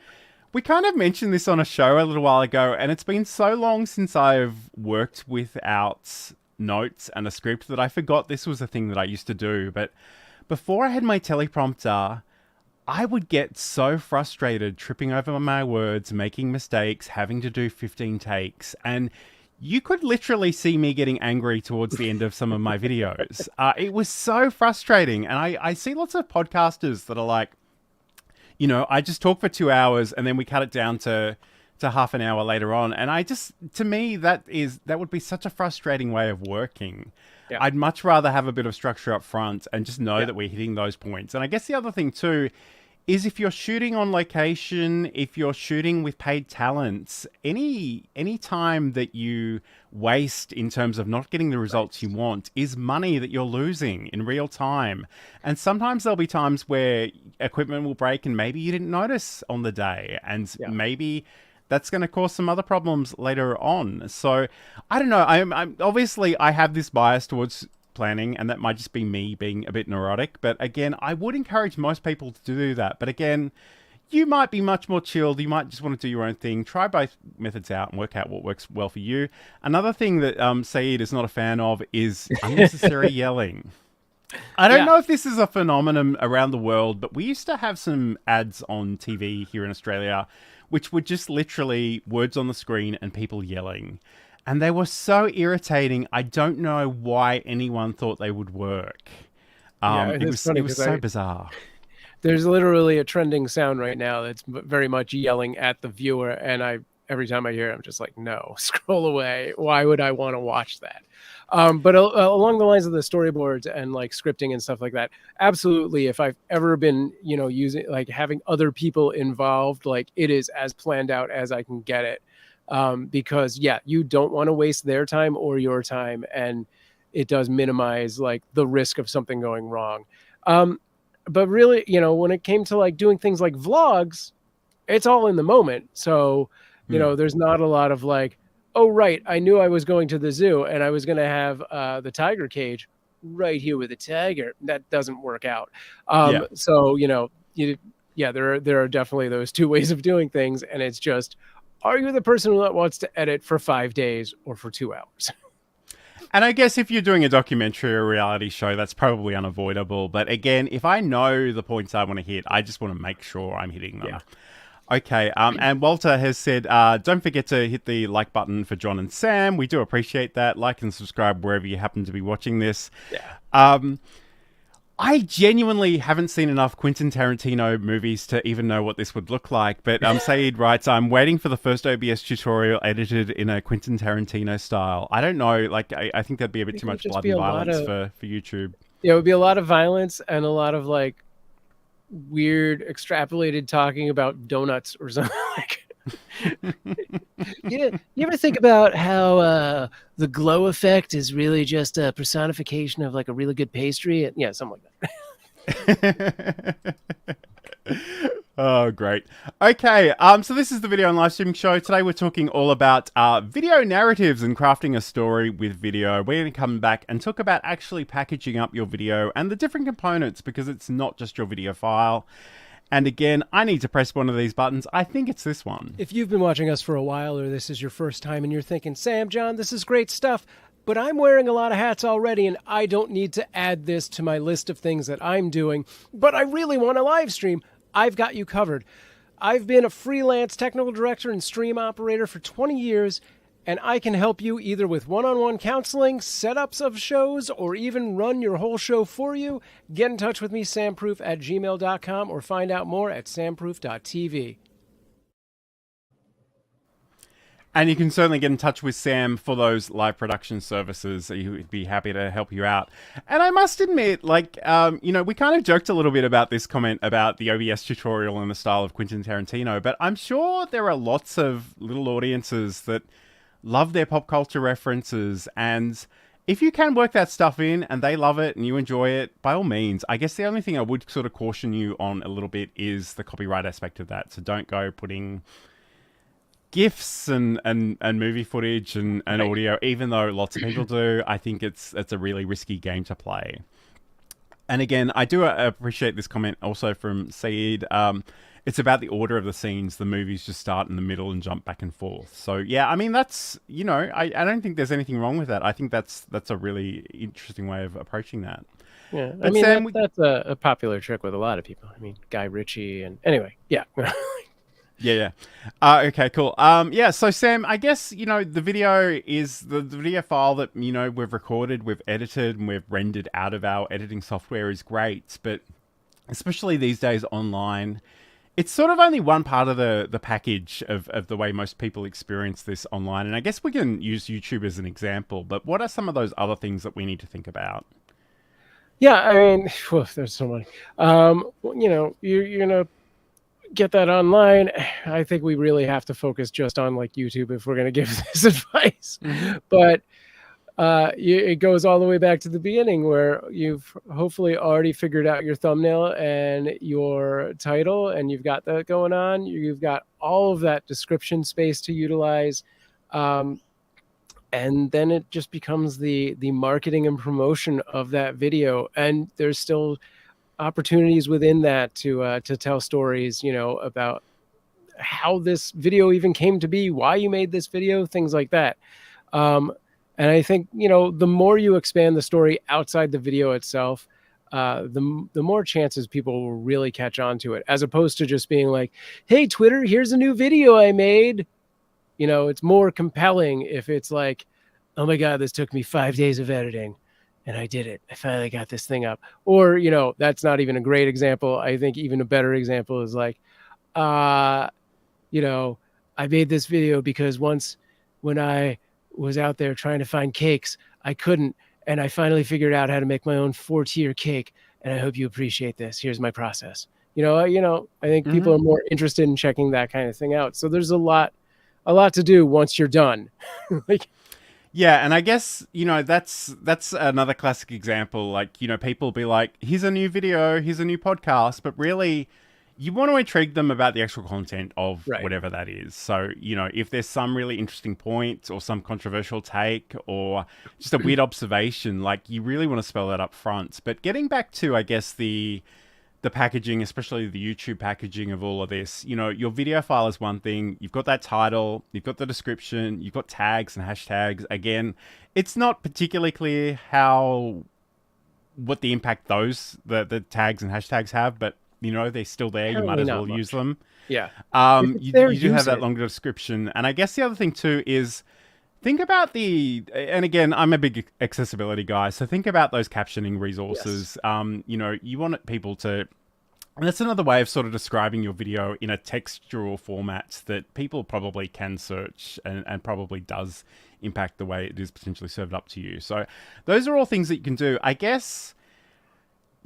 we kind of mentioned this on a show a little while ago, and it's been so long since I've worked without notes and a script that I forgot this was a thing that I used to do. But before I had my teleprompter, I would get so frustrated tripping over my words, making mistakes, having to do 15 takes. And you could literally see me getting angry towards the end of some of my videos. It was so frustrating. And I see lots of podcasters that are like, I just talk for 2 hours and then we cut it down to half an hour later on. And to me, that would be such a frustrating way of working. Yeah. I'd much rather have a bit of structure up front and just know that we're hitting those points. And I guess the other thing too is, if you're shooting on location, if you're shooting with paid talents, any time that you waste in terms of not getting the results you want is money that you're losing in real time. And sometimes there'll be times where equipment will break and maybe you didn't notice on the day, and maybe that's going to cause some other problems later on. So I don't know. I'm obviously, I have this bias towards planning, and that might just be me being a bit neurotic. But again, I would encourage most people to do that. But again, you might be much more chilled. You might just want to do your own thing. Try both methods out and work out what works well for you. Another thing that Saeed is not a fan of is unnecessary yelling. I don't know if this is a phenomenon around the world, but we used to have some ads on TV here in Australia which were just literally words on the screen and people yelling. And they were so irritating. I don't know why anyone thought they would work. It was so bizarre. There's literally a trending sound right now that's very much yelling at the viewer, and every time I hear it, I'm just like, no, scroll away. Why would I want to watch that? But along the lines of the storyboards and like scripting and stuff like that, absolutely. If I've ever been, using like having other people involved, like it is as planned out as I can get it. Because you don't want to waste their time or your time, and it does minimize like the risk of something going wrong. But really, when it came to like doing things like vlogs, it's all in the moment. So, there's not a lot of like, oh, right, I knew I was going to the zoo and I was going to have the tiger cage right here with the tiger. That doesn't work out. So, there are definitely those two ways of doing things. And it's just, are you the person that wants to edit for 5 days or for 2 hours? And I guess if you're doing a documentary or reality show, that's probably unavoidable. But again, if I know the points I want to hit, I just want to make sure I'm hitting them. Yeah. Okay, and Walter has said, don't forget to hit the like button for John and Sam. We do appreciate that. Like and subscribe wherever you happen to be watching this. Yeah. I genuinely haven't seen enough Quentin Tarantino movies to even know what this would look like. But Saeed writes, I'm waiting for the first OBS tutorial edited in a Quentin Tarantino style. I don't know. Like, I think that'd be a bit too much blood and violence for YouTube. Yeah, it would be a lot of violence and a lot of like weird extrapolated talking about donuts or something like. You ever think about how the glow effect is really just a personification of like a really good pastry? Yeah, something like that. Oh, great. Okay, so this is the Video and Livestreaming Show. Today we're talking all about video narratives and crafting a story with video. We're going to come back and talk about actually packaging up your video and the different components, because it's not just your video file. And again, I need to press one of these buttons. I think it's this one. If you've been watching us for a while, or this is your first time and you're thinking, Sam, John, this is great stuff, but I'm wearing a lot of hats already and I don't need to add this to my list of things that I'm doing, but I really want to live stream, I've got you covered. I've been a freelance technical director and stream operator for 20 years, and I can help you either with one-on-one counseling, setups of shows, or even run your whole show for you. Get in touch with me, samproof@gmail.com, or find out more at samproof.tv. And you can certainly get in touch with Sam for those live production services. He would be happy to help you out. And I must admit, like, we kind of joked a little bit about this comment about the OBS tutorial in the style of Quentin Tarantino, but I'm sure there are lots of little audiences that love their pop culture references. And if you can work that stuff in and they love it and you enjoy it, by all means. I guess the only thing I would sort of caution you on a little bit is the copyright aspect of that. So don't go putting GIFs and movie footage and audio, even though lots of people do. I think it's a really risky game to play. And again, I do appreciate this comment also from Saeed. It's about the order of the scenes. The movies just start in the middle and jump back and forth. So yeah, I mean, that's, I don't think there's anything wrong with that. I think that's a really interesting way of approaching that. Yeah, I mean, Sam, that's a popular trick with a lot of people. I mean, Guy Ritchie, and anyway, yeah. Yeah. Okay, cool. So Sam, I guess, the video is the video file that, we've recorded, we've edited, and we've rendered out of our editing software is great. But especially these days online, it's sort of only one part of the package of the way most people experience this online. And I guess we can use YouTube as an example, but what are some of those other things that we need to think about? Yeah, I mean, there's so many. You're going to get that online. I think we really have to focus just on like YouTube if we're going to give this advice. Mm-hmm. But it goes all the way back to the beginning, where you've hopefully already figured out your thumbnail and your title, and you've got that going on. You've got all of that description space to utilize. And then it just becomes the marketing and promotion of that video. And there's still opportunities within that to tell stories, about how this video even came to be, why you made this video, things like that. And I think, the more you expand the story outside the video itself, the more chances people will really catch on to it, as opposed to just being like, hey, Twitter, here's a new video I made. It's more compelling if it's like, oh my God, this took me 5 days of editing. and I did it. I finally got this thing up. Or, you know, that's not even a great example. I think even a better example is like, you know, I made this video because once when I was out there trying to find cakes, I couldn't. And I finally figured out how to make my own 4-tier cake. And I hope you appreciate this. Here's my process. I think people are more interested in checking that kind of thing out. So there's a lot to do once you're done. Like, yeah, and I guess, that's another classic example. Like, people be like, here's a new video, here's a new podcast, but really you want to intrigue them about the actual content of whatever that is. So, if there's some really interesting point or some controversial take or just a weird observation, like you really want to spell that up front. But getting back to, I guess, the packaging, especially the YouTube packaging of all of this, your video file is one thing. You've got that title, you've got the description, you've got tags and hashtags. Again, it's not particularly clear what the impact the tags and hashtags have, but they're still there. You might as well use them. Yeah. You do have that longer description. And I guess the other thing too is think about and again, I'm a big accessibility guy, so think about those captioning resources. Yes. You want people to, and that's another way of sort of describing your video in a textual format that people probably can search and probably does impact the way it is potentially served up to you. So those are all things that you can do. I guess,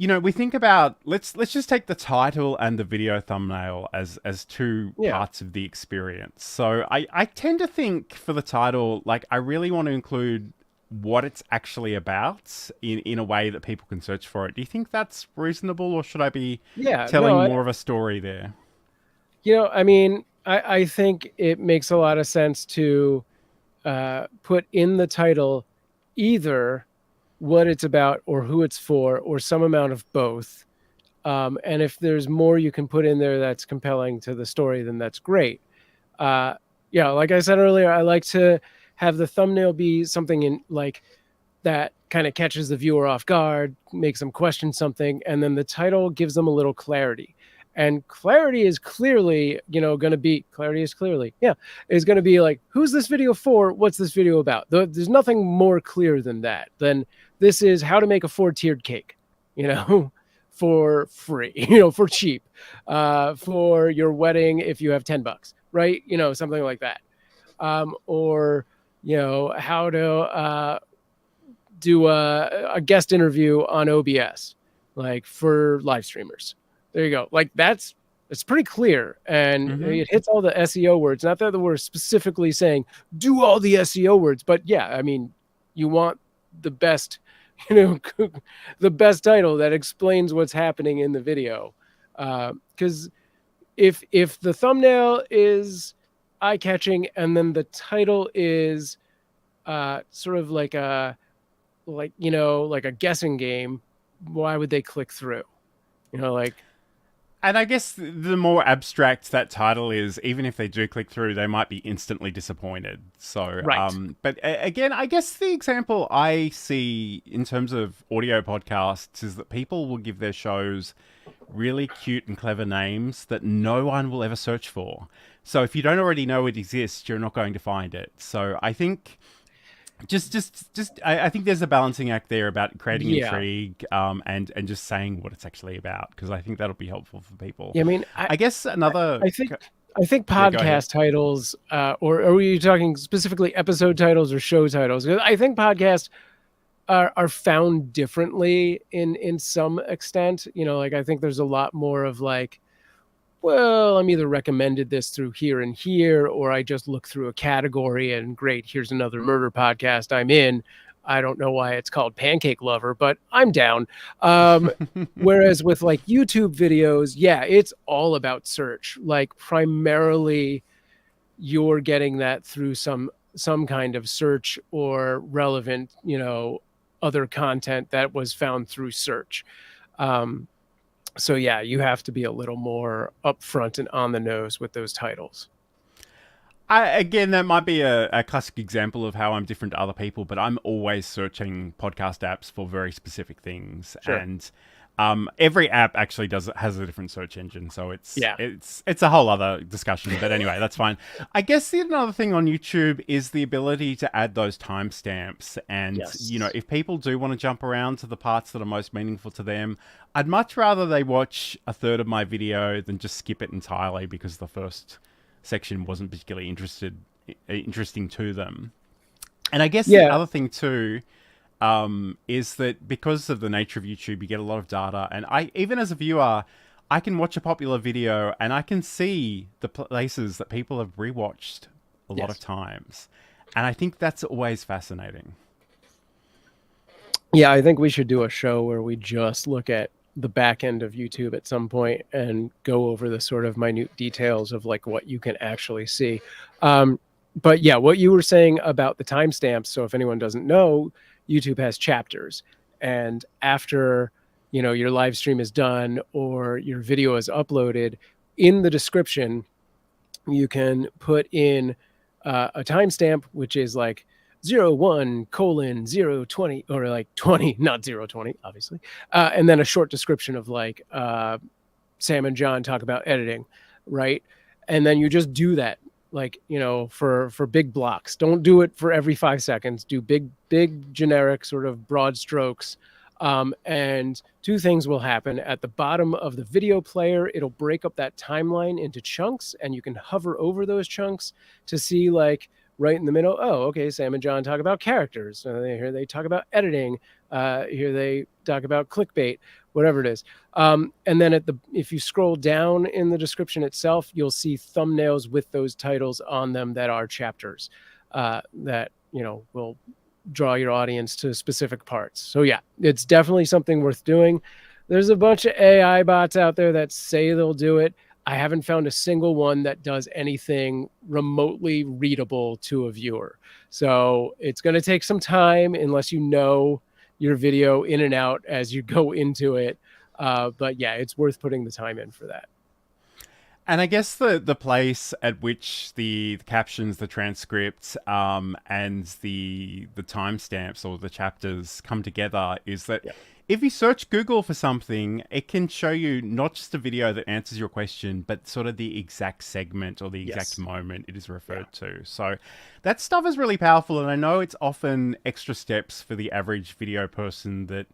we think about, let's just take the title and the video thumbnail as two parts of the experience. So I tend to think for the title, like I really want to include what it's actually about in a way that people can search for it. Do you think that's reasonable, or should I be telling more of a story there? I think it makes a lot of sense to put in the title either what it's about or who it's for or some amount of both. And if there's more you can put in there that's compelling to the story, then that's great. Like I said earlier, I like to have the thumbnail be something in like that kind of catches the viewer off guard, makes them question something, and then the title gives them a little clarity. And clarity is clearly, going to be like, who's this video for? What's this video about? There's nothing more clear than that. Then this is how to make a 4-tiered cake, for free, for cheap, for your wedding if you have $10, right? Something like that. Or how to do a guest interview on OBS, like for live streamers. There you go. Like it's pretty clear, and it hits all the SEO words. Not that we're specifically saying do all the SEO words, but yeah, you want the best, the best title that explains what's happening in the video. Because if the thumbnail is eye-catching and then the title is sort of like a guessing game, why would they click through? And I guess the more abstract that title is, even if they do click through, they might be instantly disappointed. So, but again, I guess the example I see in terms of audio podcasts is that people will give their shows really cute and clever names that no one will ever search for. So if you don't already know it exists, you're not going to find it. So I think I think there's a balancing act there about creating intrigue, and just saying what it's actually about, because I think that'll be helpful for people. Yeah, I guess another. I think podcast titles, or are you talking specifically episode titles or show titles? Because I think podcasts are found differently in some extent. I think there's a lot more of like, well, I'm either recommended this through here and here, or I just look through a category and great, here's another murder podcast I'm in. I don't know why it's called Pancake Lover, but I'm down. Whereas with like YouTube videos, it's all about search. Like primarily you're getting that through some kind of search or relevant, other content that was found through search. So you have to be a little more upfront and on the nose with those titles. Again, that might be a classic example of how I'm different to other people, but I'm always searching podcast apps for very specific things. Sure. And Every app actually has a different search engine, so it's Yeah. it's a whole other discussion. But anyway, that's fine. I guess another thing on YouTube is the ability to add those timestamps, and Yes. if people do want to jump around to the parts that are most meaningful to them, I'd much rather they watch a third of my video than just skip it entirely because the first section wasn't particularly interesting to them. And I guess the other thing too is that because of the nature of YouTube, you get a lot of data. And even as a viewer, I can watch a popular video and I can see the places that people have rewatched a lot of times. And I think that's always fascinating. Yeah, I think we should do a show where we just look at the back end of YouTube at some point and go over the sort of minute details of like what you can actually see. But yeah, what you were saying about the timestamps. So if anyone doesn't know, YouTube has chapters, and after your live stream is done or your video is uploaded, in the description you can put in a timestamp, which is like 01:020, or like 20, not 020, obviously, and then a short description of like Sam and John talk about editing, right? And then you just do that, like, for big blocks. Don't do it for every 5 seconds. Do big generic sort of broad strokes. And two things will happen. At the bottom of the video player, it'll break up that timeline into chunks, and you can hover over those chunks to see, like, right in the middle, oh, okay, Sam and John talk about characters. Here they talk about editing. Here they talk about clickbait, whatever it is. And then if you scroll down in the description itself, you'll see thumbnails with those titles on them that are chapters that will draw your audience to specific parts. So yeah, it's definitely something worth doing. There's a bunch of AI bots out there that say they'll do it. I haven't found a single one that does anything remotely readable to a viewer. So it's going to take some time unless you know your video in and out as you go into it. But yeah, it's worth putting the time in for that. And I guess the place at which the captions, the transcripts, and the timestamps or the chapters come together is that if you search Google for something, it can show you not just a video that answers your question, but sort of the exact segment or the exact moment it is referred to. So that stuff is really powerful. And I know it's often extra steps for the average video person that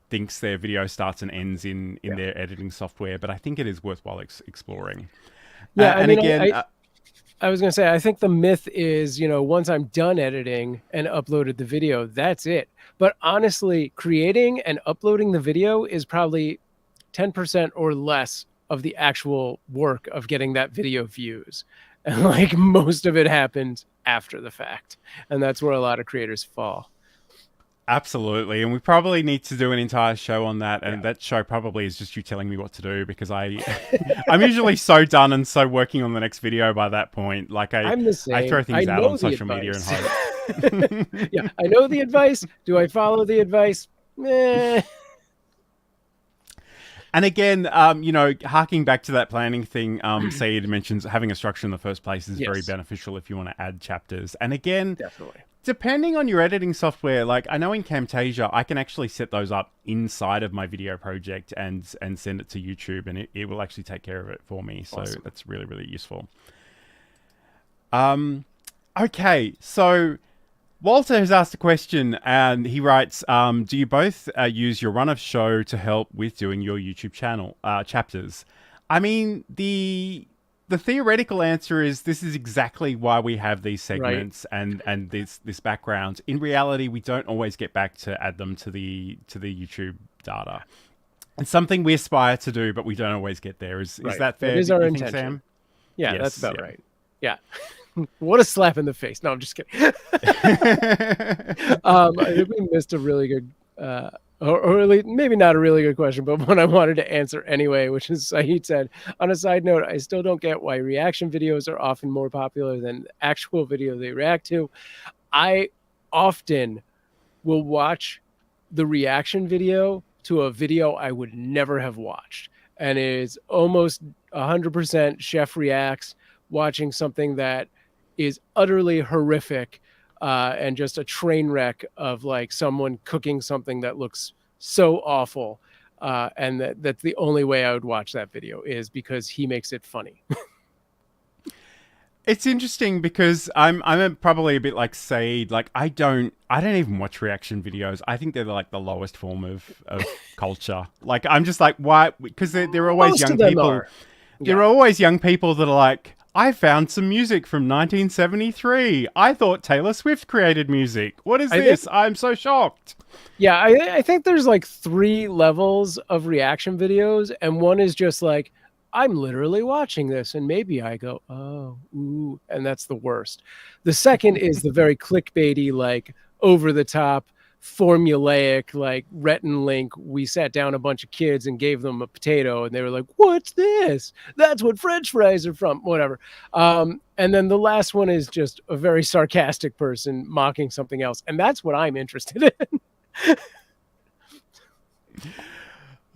thinks their video starts and ends in their editing software, but I think it is worthwhile exploring. Yeah, and again, I was going to say, I think the myth is, once I'm done editing and uploaded the video, that's it. But honestly, creating and uploading the video is probably 10% or less of the actual work of getting that video views. And like most of it happens after the fact. And that's where a lot of creators fall. Absolutely. And we probably need to do an entire show on that. And that show probably is just you telling me what to do, because I'm usually so done and so working on the next video by that point. Like I'm the same. I throw things out on social media and hope. Yeah, I know the advice. Do I follow the advice? Meh. And again, harking back to that planning thing, Saeed mentions having a structure in the first place is very beneficial if you want to add chapters. And again, definitely. Depending on your editing software, like I know in Camtasia, I can actually set those up inside of my video project and send it to YouTube, and it will actually take care of it for me. So that's really, really useful. Okay, so Walter has asked a question, and he writes, do you both use your run of show to help with doing your YouTube channel chapters? I mean, the theoretical answer is this is exactly why we have these segments and this background. In reality, we don't always get back to add them to the YouTube data. It's something we aspire to do, but we don't always get there. Is that fair? It is our intention, Sam? Yeah, yes, that's about right. Yeah. What a slap in the face. No, I'm just kidding. I think we missed a really good or at least maybe not a really good question, but one I wanted to answer anyway, which is Saeed said, on a side note, I still don't get why reaction videos are often more popular than the actual video they react to. I often will watch the reaction video to a video I would never have watched. And it is almost 100% Chef Reacts, watching something that is utterly horrific and just a train wreck of like someone cooking something that looks so awful. and that's the only way I would watch that video is because he makes it funny. It's interesting because I'm probably a bit like Saeed. Like I don't even watch reaction videos. I think they're like the lowest form of culture. Like I'm just like, why? Because there are always Most young of them people. are. There are always young people that are like, I found some music from 1973. I thought Taylor Swift created music. What is this? I'm so shocked. Yeah, I think there's like 3 levels of reaction videos, and one is just like, I'm literally watching this, and maybe I go, oh, ooh, and that's the worst. The second is the very clickbaity, like over the top, formulaic, like Rhett and Link. We sat down a bunch of kids and gave them a potato, and they were like, "What's this? That's what French fries are from." Whatever. And then the last one is just a very sarcastic person mocking something else, and that's what I'm interested in.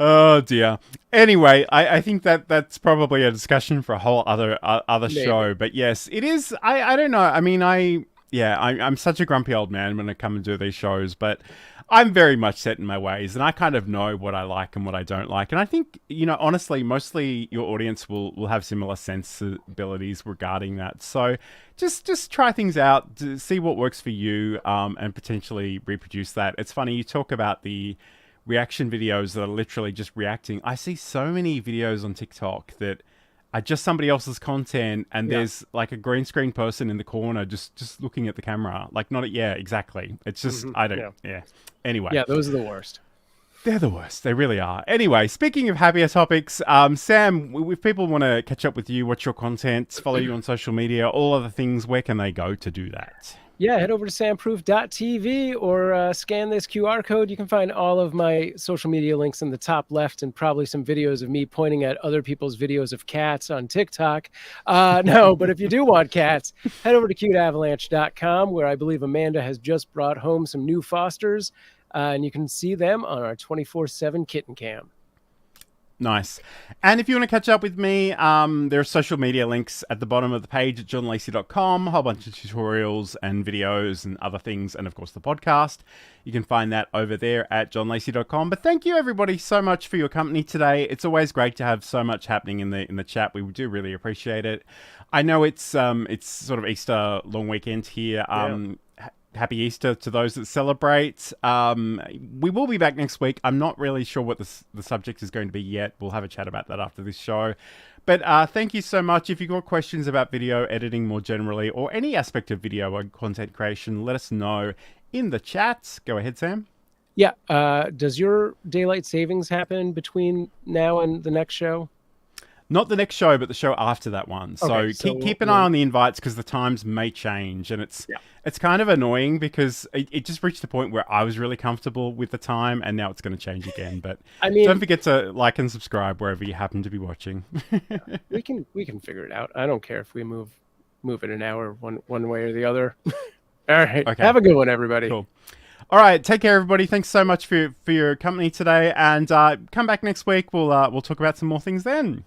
Oh dear. Anyway, I think that's probably a discussion for a whole other show. But yes, it is. I don't know. I mean, I'm such a grumpy old man when I come and do these shows, but I'm very much set in my ways, and I kind of know what I like and what I don't like. And I think, honestly, mostly your audience will have similar sensibilities regarding that. So just try things out, to see what works for you, and potentially reproduce that. It's funny, you talk about the reaction videos that are literally just reacting. I see so many videos on TikTok that are just somebody else's content, and there's like a green screen person in the corner just looking at the camera. Like, not exactly. It's just, I don't, Anyway. Yeah, those are the worst. They're the worst. They really are. Anyway, speaking of happier topics, Sam, if people want to catch up with you, watch your content, follow you on social media, all other things, where can they go to do that? Yeah, head over to samproof.tv or scan this QR code. You can find all of my social media links in the top left, and probably some videos of me pointing at other people's videos of cats on TikTok. No, but if you do want cats, head over to cuteavalanche.com, where I believe Amanda has just brought home some new fosters, and you can see them on our 24/7 kitten cam. Nice. And if you want to catch up with me, there are social media links at the bottom of the page at johnlacey.com, a whole bunch of tutorials and videos and other things, and of course the podcast. You can find that over there at johnlacey.com. But thank you everybody so much for your company today. It's always great to have so much happening in the chat. We do really appreciate it. I know it's sort of Easter long weekend here. Happy Easter to those that celebrate. We will be back next week. I'm not really sure what the subject is going to be yet. We'll have a chat about that after this show. But thank you so much. If you've got questions about video editing more generally, or any aspect of video or content creation, let us know in the chat. Go ahead, Sam. Yeah. Does your daylight savings happen between now and the next show? Not the next show, but the show after that one. Okay, so keep an eye on the invites, because the times may change, and it's kind of annoying because it just reached the point where I was really comfortable with the time, and now it's going to change again. But I mean, don't forget to like and subscribe wherever you happen to be watching. we can figure it out. I don't care if we move it an hour one way or the other. All right. Okay. Have a good one, everybody. Cool. All right, take care, everybody. Thanks so much for your company today, and come back next week. We'll talk about some more things then.